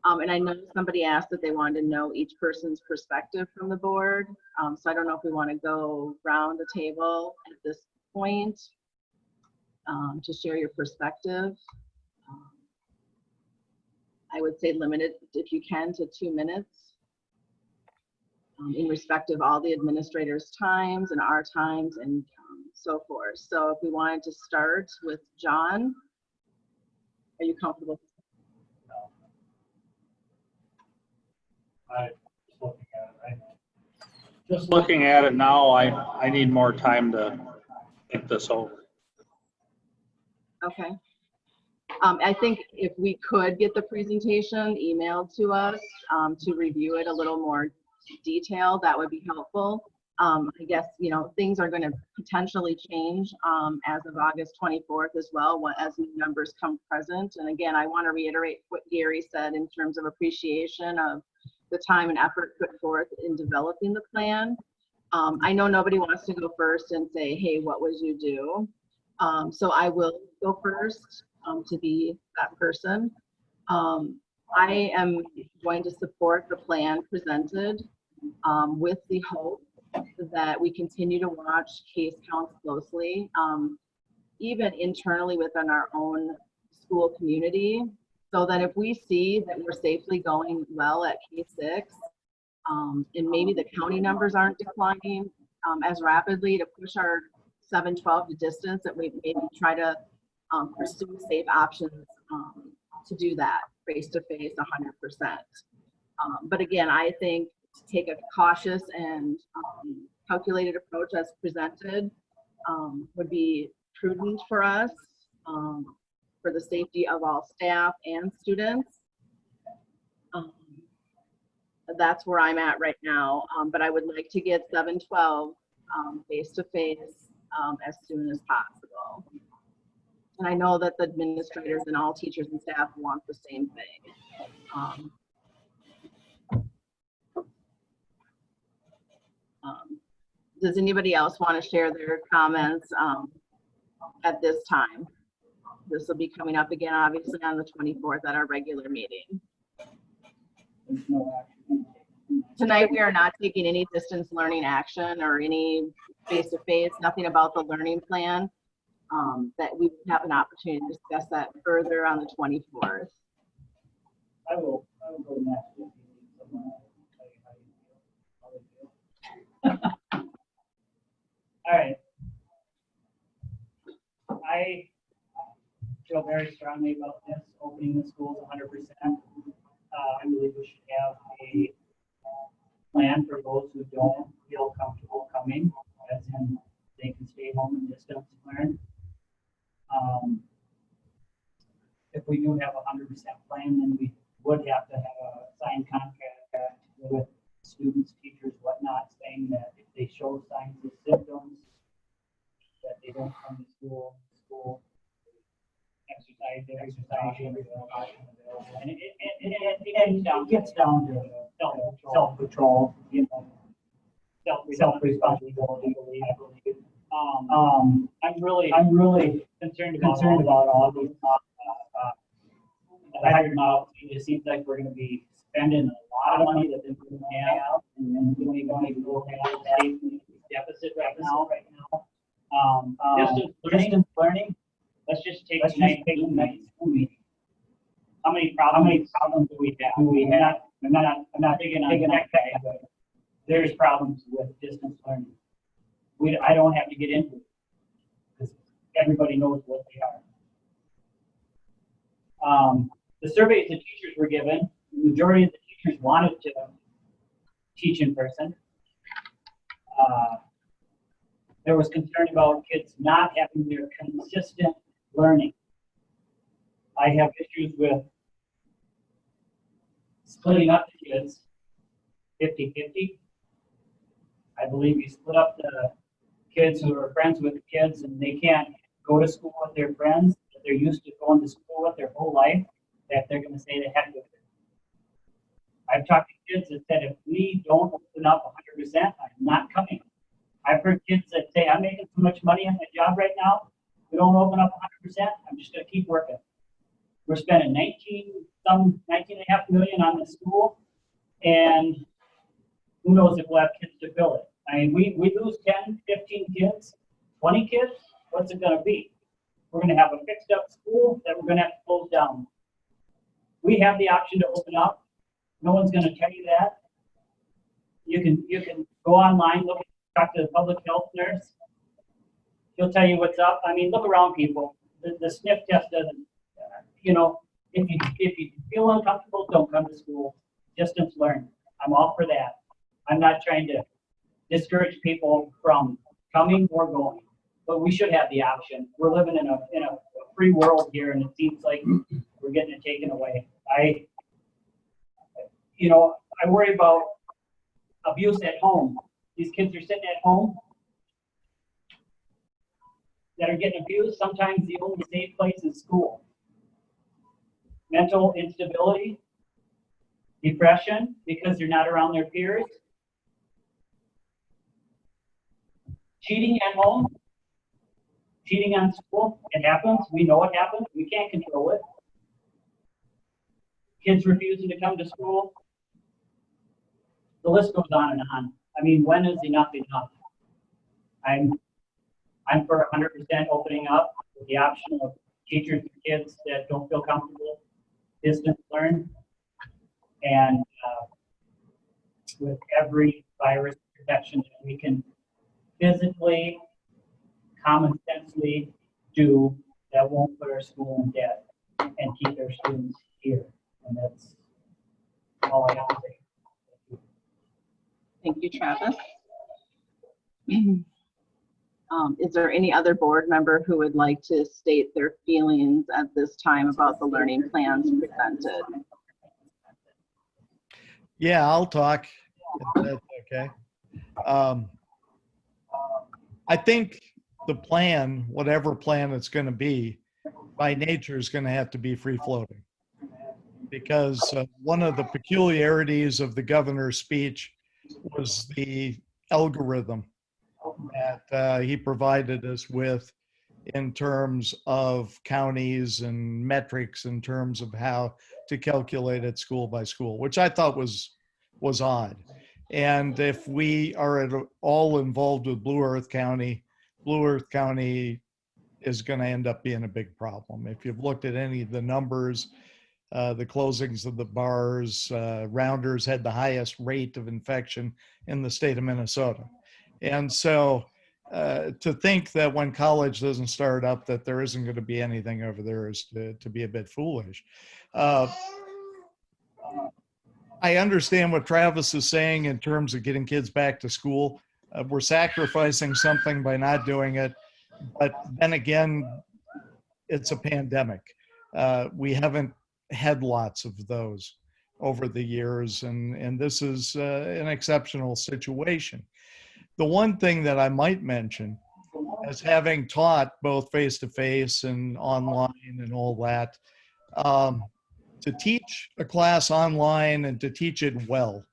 S1: And I know somebody asked that they wanted to know each person's perspective from the board. So I don't know if we want to go around the table at this point to share your perspective. I would say limit it, if you can, to 2 minutes in respect of all the administrators' times and our times and so forth. So if we wanted to start with John, are you comfortable?
S2: Just looking at it now, I need more time to think this over.
S1: Okay. I think if we could get the presentation emailed to us to review it a little more detailed, that would be helpful. I guess, you know, things are going to potentially change as of August 24th as well, as new numbers come present. And again, I want to reiterate what Gary said in terms of appreciation of the time and effort put forth in developing the plan. I know nobody wants to go first and say, hey, what would you do? So I will go first to be that person. I am going to support the plan presented with the hope that we continue to watch case counts closely, even internally within our own school community, so that if we see that we're safely going well at K6, and maybe the county numbers aren't declining as rapidly, to push our 712 to distance, that we maybe try to pursue safe options to do that face-to-face 100%. But again, I think to take a cautious and calculated approach as presented would be prudent for us, for the safety of all staff and students. That's where I'm at right now, but I would like to get 712 face-to-face as soon as possible. And I know that the administrators and all teachers and staff want the same thing. Does anybody else want to share their comments at this time? This will be coming up again, obviously, on the 24th at our regular meeting. Tonight, we are not taking any distance learning action or any face-to-face, nothing about the learning plan. That we have an opportunity to discuss that further on the 24th.
S9: I will go next. All right. I feel very strongly about this, opening the schools 100%. I believe we should have a plan for those who don't feel comfortable coming, as in they can stay home and distance learn. If we do have 100% plan, then we would have to have a signed contract with students, teachers, whatnot, saying that if they show signs of symptoms, that they don't come to school, exercise, and it gets down to self-control, you know, self-responsibility, I believe. I'm really concerned about all these. The higher now, it just seems like we're going to be spending a lot of money that we don't have, and then we don't even go have a deficit right now. Distance learning. Let's just take tonight's school meeting. How many problems do we have? I'm not digging on that guy, but there's problems with distance learning. I don't have to get into it because everybody knows what they are. The surveys the teachers were given, the majority of the teachers wanted to teach in person. There was concern about kids not having their consistent learning. I have issues with splitting up the kids 50-50. I believe you split up the kids who are friends with the kids and they can't go to school with their friends that they're used to going to school with their whole life, that they're going to say the heck with it. I've talked to kids that said, if we don't open up 100%, I'm not coming. I've heard kids that say, I'm making too much money on my job right now. We don't open up 100%, I'm just going to keep working. We're spending 19.5 million on the school, and who knows if we'll have kids to fill it. I mean, we lose 10, 15 kids, 20 kids, what's it going to be? We're going to have a fixed up school that we're going to have to close down. We have the option to open up. No one's going to tell you that. You can go online, talk to the public health nurse. She'll tell you what's up. I mean, look around, people. The sniff test doesn't, you know, if you feel uncomfortable, don't come to school. Distance learn. I'm all for that. I'm not trying to discourage people from coming or going, but we should have the option. We're living in a free world here, and it seems like we're getting it taken away. I worry about abuse at home. These kids are sitting at home that are getting abused. Sometimes the only safe place is school. Mental instability, depression because they're not around their peers. Cheating at home, cheating on school, it happens. We know it happens. We can't control it. Kids refusing to come to school. The list goes on and on. I mean, when is enough enough? I'm for 100% opening up with the option of teachers and kids that don't feel comfortable distance learn, and with every virus protection that we can physically, common sensely do that won't put our school in debt and keep our students here. And that's all I have to say.
S1: Thank you, Travis. Is there any other board member who would like to state their feelings at this time about the learning plans presented?
S8: Yeah, I'll talk, if that's okay. I think the plan, whatever plan it's going to be, by nature is going to have to be free floating. Because one of the peculiarities of the governor's speech was the algorithm that he provided us with in terms of counties and metrics in terms of how to calculate it school by school, which I thought was odd. And if we are at all involved with Blue Earth County is going to end up being a big problem. If you've looked at any of the numbers, the closings of the bars, Rounders had the highest rate of infection in the state of Minnesota. And so to think that when college doesn't start up that there isn't going to be anything over there is to be a bit foolish. I understand what Travis is saying in terms of getting kids back to school. We're sacrificing something by not doing it. But then again, it's a pandemic. We haven't had lots of those over the years, and this is an exceptional situation. The one thing that I might mention, as having taught both face-to-face and online and all that, to teach a class online and to teach it well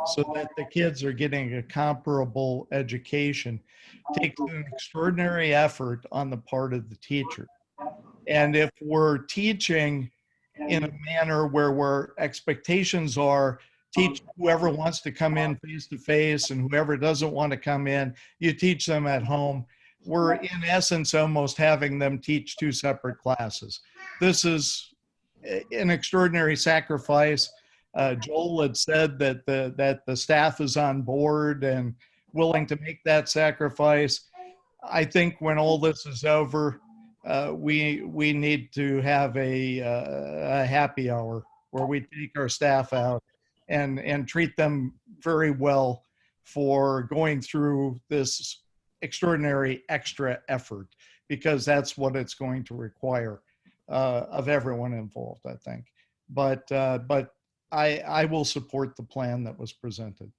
S8: so that the kids are getting a comparable education takes an extraordinary effort on the part of the teacher. And if we're teaching in a manner where expectations are teach whoever wants to come in face-to-face and whoever doesn't want to come in, you teach them at home, we're in essence almost having them teach two separate classes. This is an extraordinary sacrifice. Joel had said that the staff is on board and willing to make that sacrifice. I think when all this is over, we need to have a happy hour where we take our staff out and treat them very well for going through this extraordinary extra effort, because that's what it's going to require of everyone involved, I think. But I will support the plan that was presented.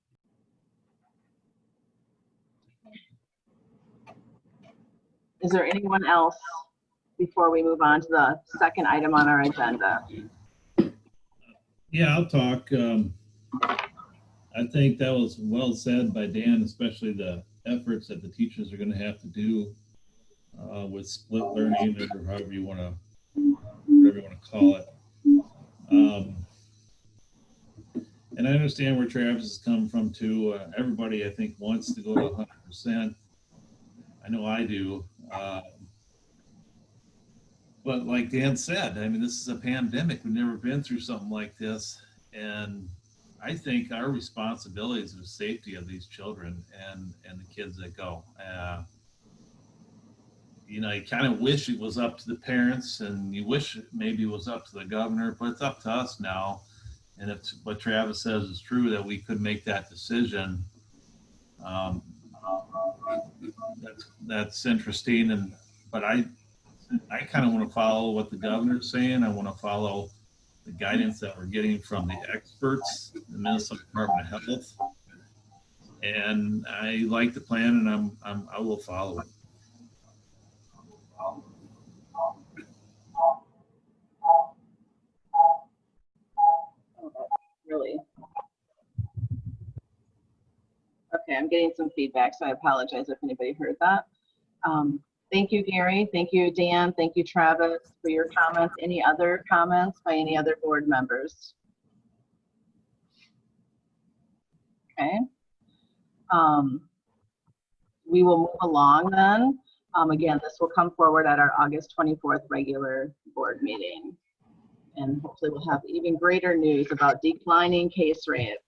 S1: Is there anyone else before we move on to the second item on our agenda?
S10: Yeah, I'll talk. I think that was well said by Dan, especially the efforts that the teachers are going to have to do with split learning, or however you want to call it. And I understand where Travis is coming from too. Everybody, I think, wants to go to 100%. I know I do. But like Dan said, I mean, this is a pandemic. We've never been through something like this. And I think our responsibility is the safety of these children and the kids that go. You know, you kind of wish it was up to the parents, and you wish maybe it was up to the governor, but it's up to us now. And if what Travis says is true, that we could make that decision, that's interesting. But I kind of want to follow what the governor's saying. I want to follow the guidance that we're getting from the experts, the Minnesota Department of Health. And I like the plan, and I will follow it.
S1: Really? Okay, I'm getting some feedback, so I apologize if anybody heard that. Thank you, Gary. Thank you, Dan. Thank you, Travis, for your comments. Any other comments by any other board members? Okay. We will move along then. Again, this will come forward at our August 24th regular board meeting. And hopefully we'll have even greater news about declining case rates.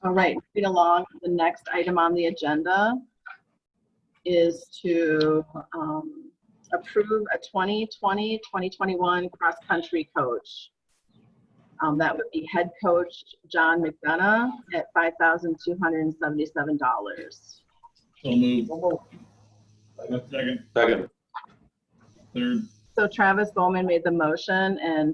S1: All right, moving along, the next item on the agenda is to approve a 2020-2021 cross-country coach. That would be head coach John McDonough at $5,277.
S10: So moved. Second.
S11: Second.
S10: Third.
S1: So Travis Bowman made the motion and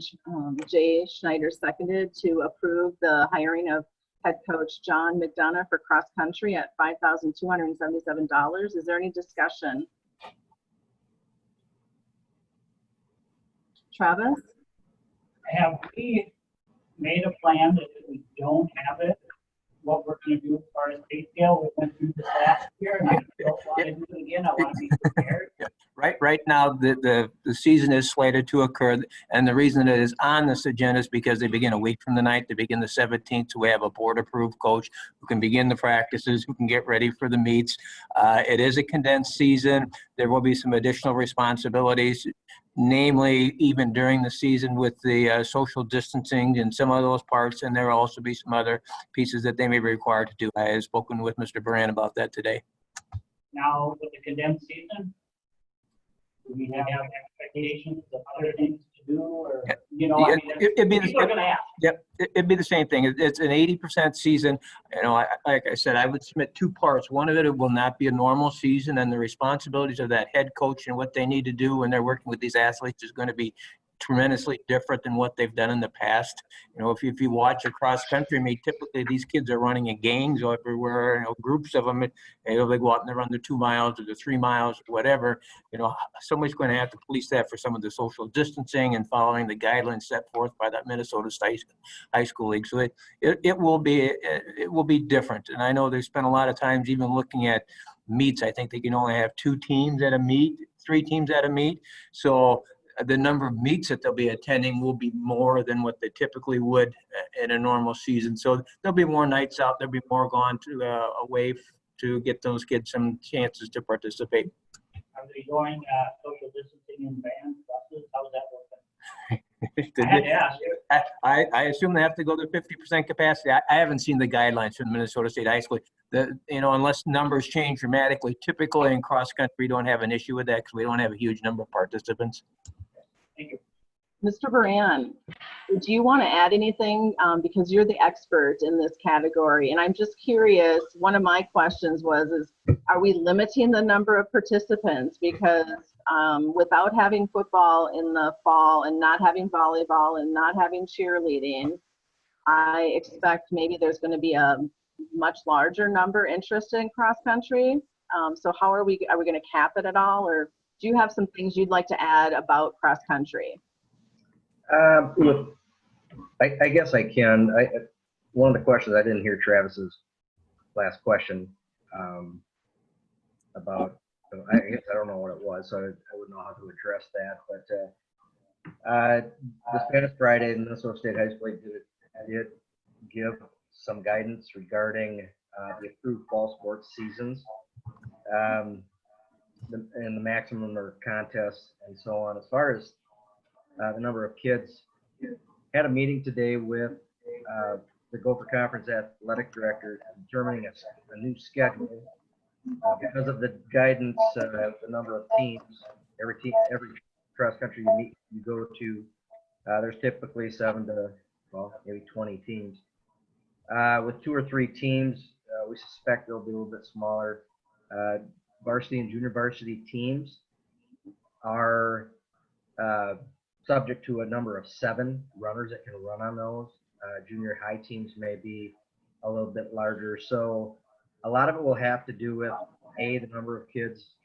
S1: Jay Schneider seconded to approve the hiring of head coach John McDonough for cross country at $5,277. Is there any discussion? Travis?
S9: Have we made a plan that if we don't have it, what we're going to do as far as pay scale? We went through this last year, and I don't want to do it again. I want to be prepared.
S3: Right now, the season is slated to occur, and the reason it is on this agenda is because they begin a week from the night. They begin the 17th, so we have a board-approved coach who can begin the practices, who can get ready for the meets. It is a condensed season. There will be some additional responsibilities, namely even during the season with the social distancing and some of those parts, and there will also be some other pieces that they may be required to do. I have spoken with Mr. Baran about that today.
S9: Now, with the condensed season, do we have expectations of other things to do, or,
S3: Yeah.
S9: you know, I mean,
S3: It'd be the
S9: people are gonna ask.
S3: Yep, it'd be the same thing. It's an 80% season. You know, like I said, I would submit two parts. One of it will not be a normal season, and the responsibilities of that head coach and what they need to do when they're working with these athletes is going to be tremendously different than what they've done in the past. You know, if you watch a cross country meet, typically these kids are running in gangs everywhere, you know, groups of them, you know, they go out and they run the 2 miles or the 3 miles or whatever. You know, somebody's going to have to police that for some of the social distancing and following the guidelines set forth by that Minnesota State High School League. So it will be different. And I know they spent a lot of times even looking at meets. I think they can only have 2 teams at a meet, 3 teams at a meet. So the number of meets that they'll be attending will be more than what they typically would in a normal season. So there'll be more nights out. There'll be more gone to away to get those kids some chances to participate.
S9: Are they going, social distancing in vans, buses? How's that working? I had to ask.
S3: I assume they have to go to 50% capacity. I haven't seen the guidelines from Minnesota State High School. You know, unless numbers change dramatically, typically in cross country, we don't have an issue with that because we don't have a huge number of participants.
S9: Thank you.
S1: Mr. Baran, do you want to add anything? Because you're the expert in this category. And I'm just curious, one of my questions was, are we limiting the number of participants? Because without having football in the fall and not having volleyball and not having cheerleading, I expect maybe there's going to be a much larger number interested in cross country. So how are we going to cap it at all? Or do you have some things you'd like to add about cross country?
S15: I guess I can. One of the questions, I didn't hear Travis's last question about, I guess I don't know what it was, so I wouldn't know how to address that. But the Spanish Friday and Minnesota State High School did give some guidance regarding the approved fall sports seasons and the maximum number of contests and so on. As far as the number of kids, had a meeting today with the Gopher Conference athletic director determining a new schedule because of the guidance, the number of teams. Every cross country you go to, there's typically 7 to maybe 20 teams. With 2 or 3 teams, we suspect they'll be a little bit smaller. Varsity and junior varsity teams are subject to a number of 7 runners that can run on those. Junior high teams may be a little bit larger. So a lot of it will have to do with, A, the number of kids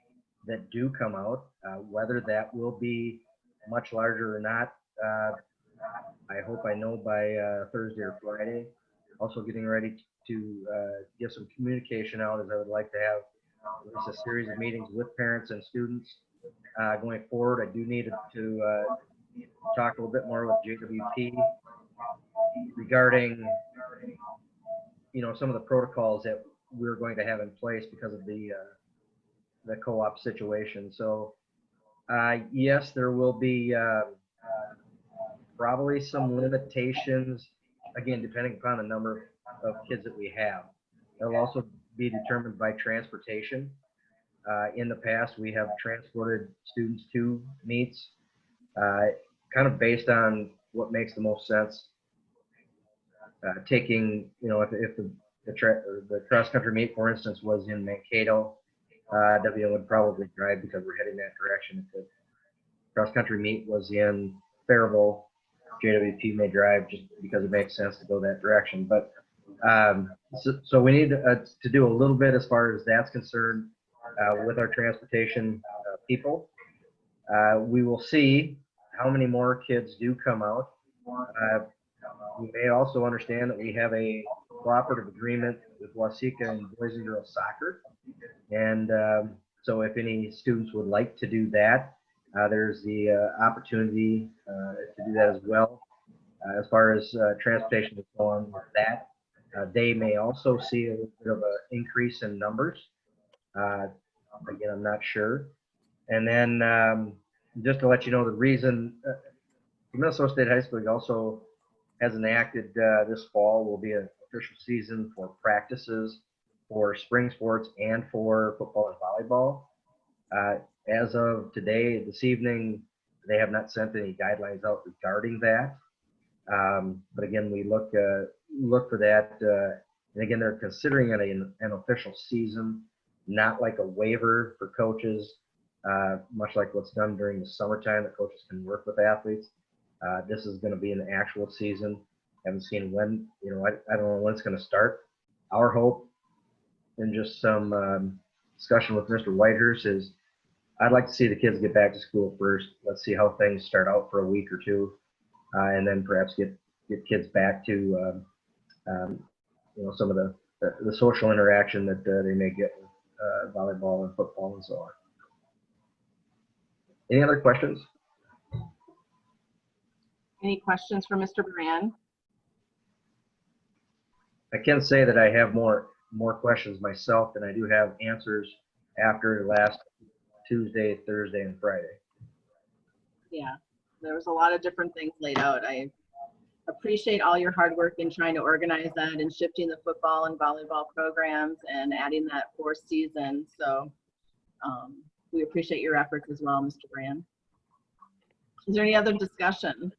S15: that do come out, whether that will be much larger or not. I hope I know by Thursday or Friday. Also getting ready to get some communication out, as I would like to have at least a series of meetings with parents and students going forward. I do need to talk a little bit more with JWP regarding, you know, some of the protocols that we're going to have in place because of the co-op situation. So yes, there will be probably some limitations, again, depending upon the number of kids that we have. It'll also be determined by transportation. In the past, we have transported students to meets kind of based on what makes the most sense. Taking, you know, if the cross-country meet, for instance, was in Mankato, WM would probably drive because we're heading that direction. If the cross-country meet was in Faribault, JWP may drive just because it makes sense to go that direction. But so we need to do a little bit as far as that's concerned with our transportation people. We will see how many more kids do come out. We may also understand that we have a cooperative agreement with Waseca and Boys and Girls Soccer. And so if any students would like to do that, there's the opportunity to do that as well. As far as transportation and so on with that, they may also see a little bit of an increase in numbers. Again, I'm not sure. And then just to let you know, the reason Minnesota State High School also has enacted this fall will be an official season for practices for spring sports and for football and volleyball. As of today, this evening, they have not sent any guidelines out regarding that. But again, we look for that. And again, they're considering it an official season, not like a waiver for coaches, much like what's done during the summertime that coaches can work with athletes. This is going to be an actual season. Haven't seen when, I don't know when it's going to start. Our hope, and just some discussion with Mr. Whitehurst, is I'd like to see the kids get back to school first. Let's see how things start out for a week or two, and then perhaps get kids back to some of the social interaction that they may get with volleyball and football and so on. Any other questions?
S1: Any questions for Mr. Brand?
S15: I can say that I have more questions myself than I do have answers after last Tuesday, Thursday, and Friday.
S1: Yeah, there was a lot of different things laid out. I appreciate all your hard work in trying to organize that and shifting the football and volleyball programs and adding that fourth season. So we appreciate your efforts as well, Mr. Brand. Is there any other discussion?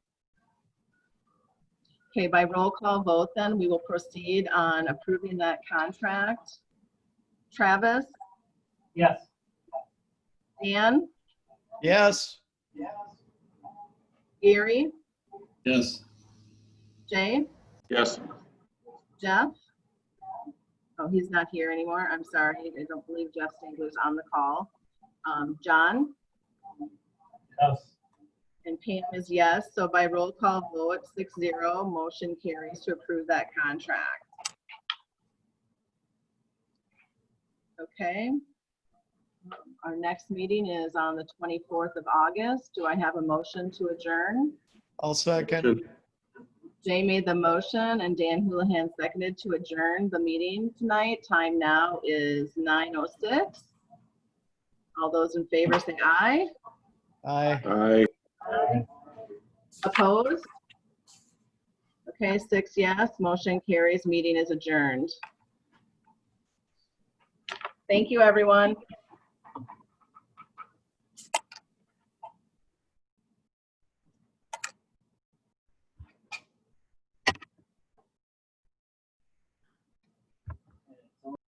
S1: Okay, by roll call vote then, we will proceed on approving that contract. Travis?
S9: Yes.
S1: Dan?
S8: Yes.
S1: Gary?
S10: Yes.
S1: Jay?
S11: Yes.
S1: Jeff? Oh, he's not here anymore. I'm sorry. I don't believe Jeff Stingler's on the call. John?
S9: Yes.
S1: And Pam is yes. So by roll call vote, 6-0, motion carries to approve that contract. Okay. Our next meeting is on the 24th of August. Do I have a motion to adjourn?
S8: I'll second.
S1: Jay made the motion and Dan Houlihan seconded to adjourn the meeting tonight. Time now is 9:06. All those in favor say aye.
S8: Aye.
S11: Aye.
S1: Opposed? Okay, 6 yes, motion carries, meeting is adjourned. Thank you, everyone.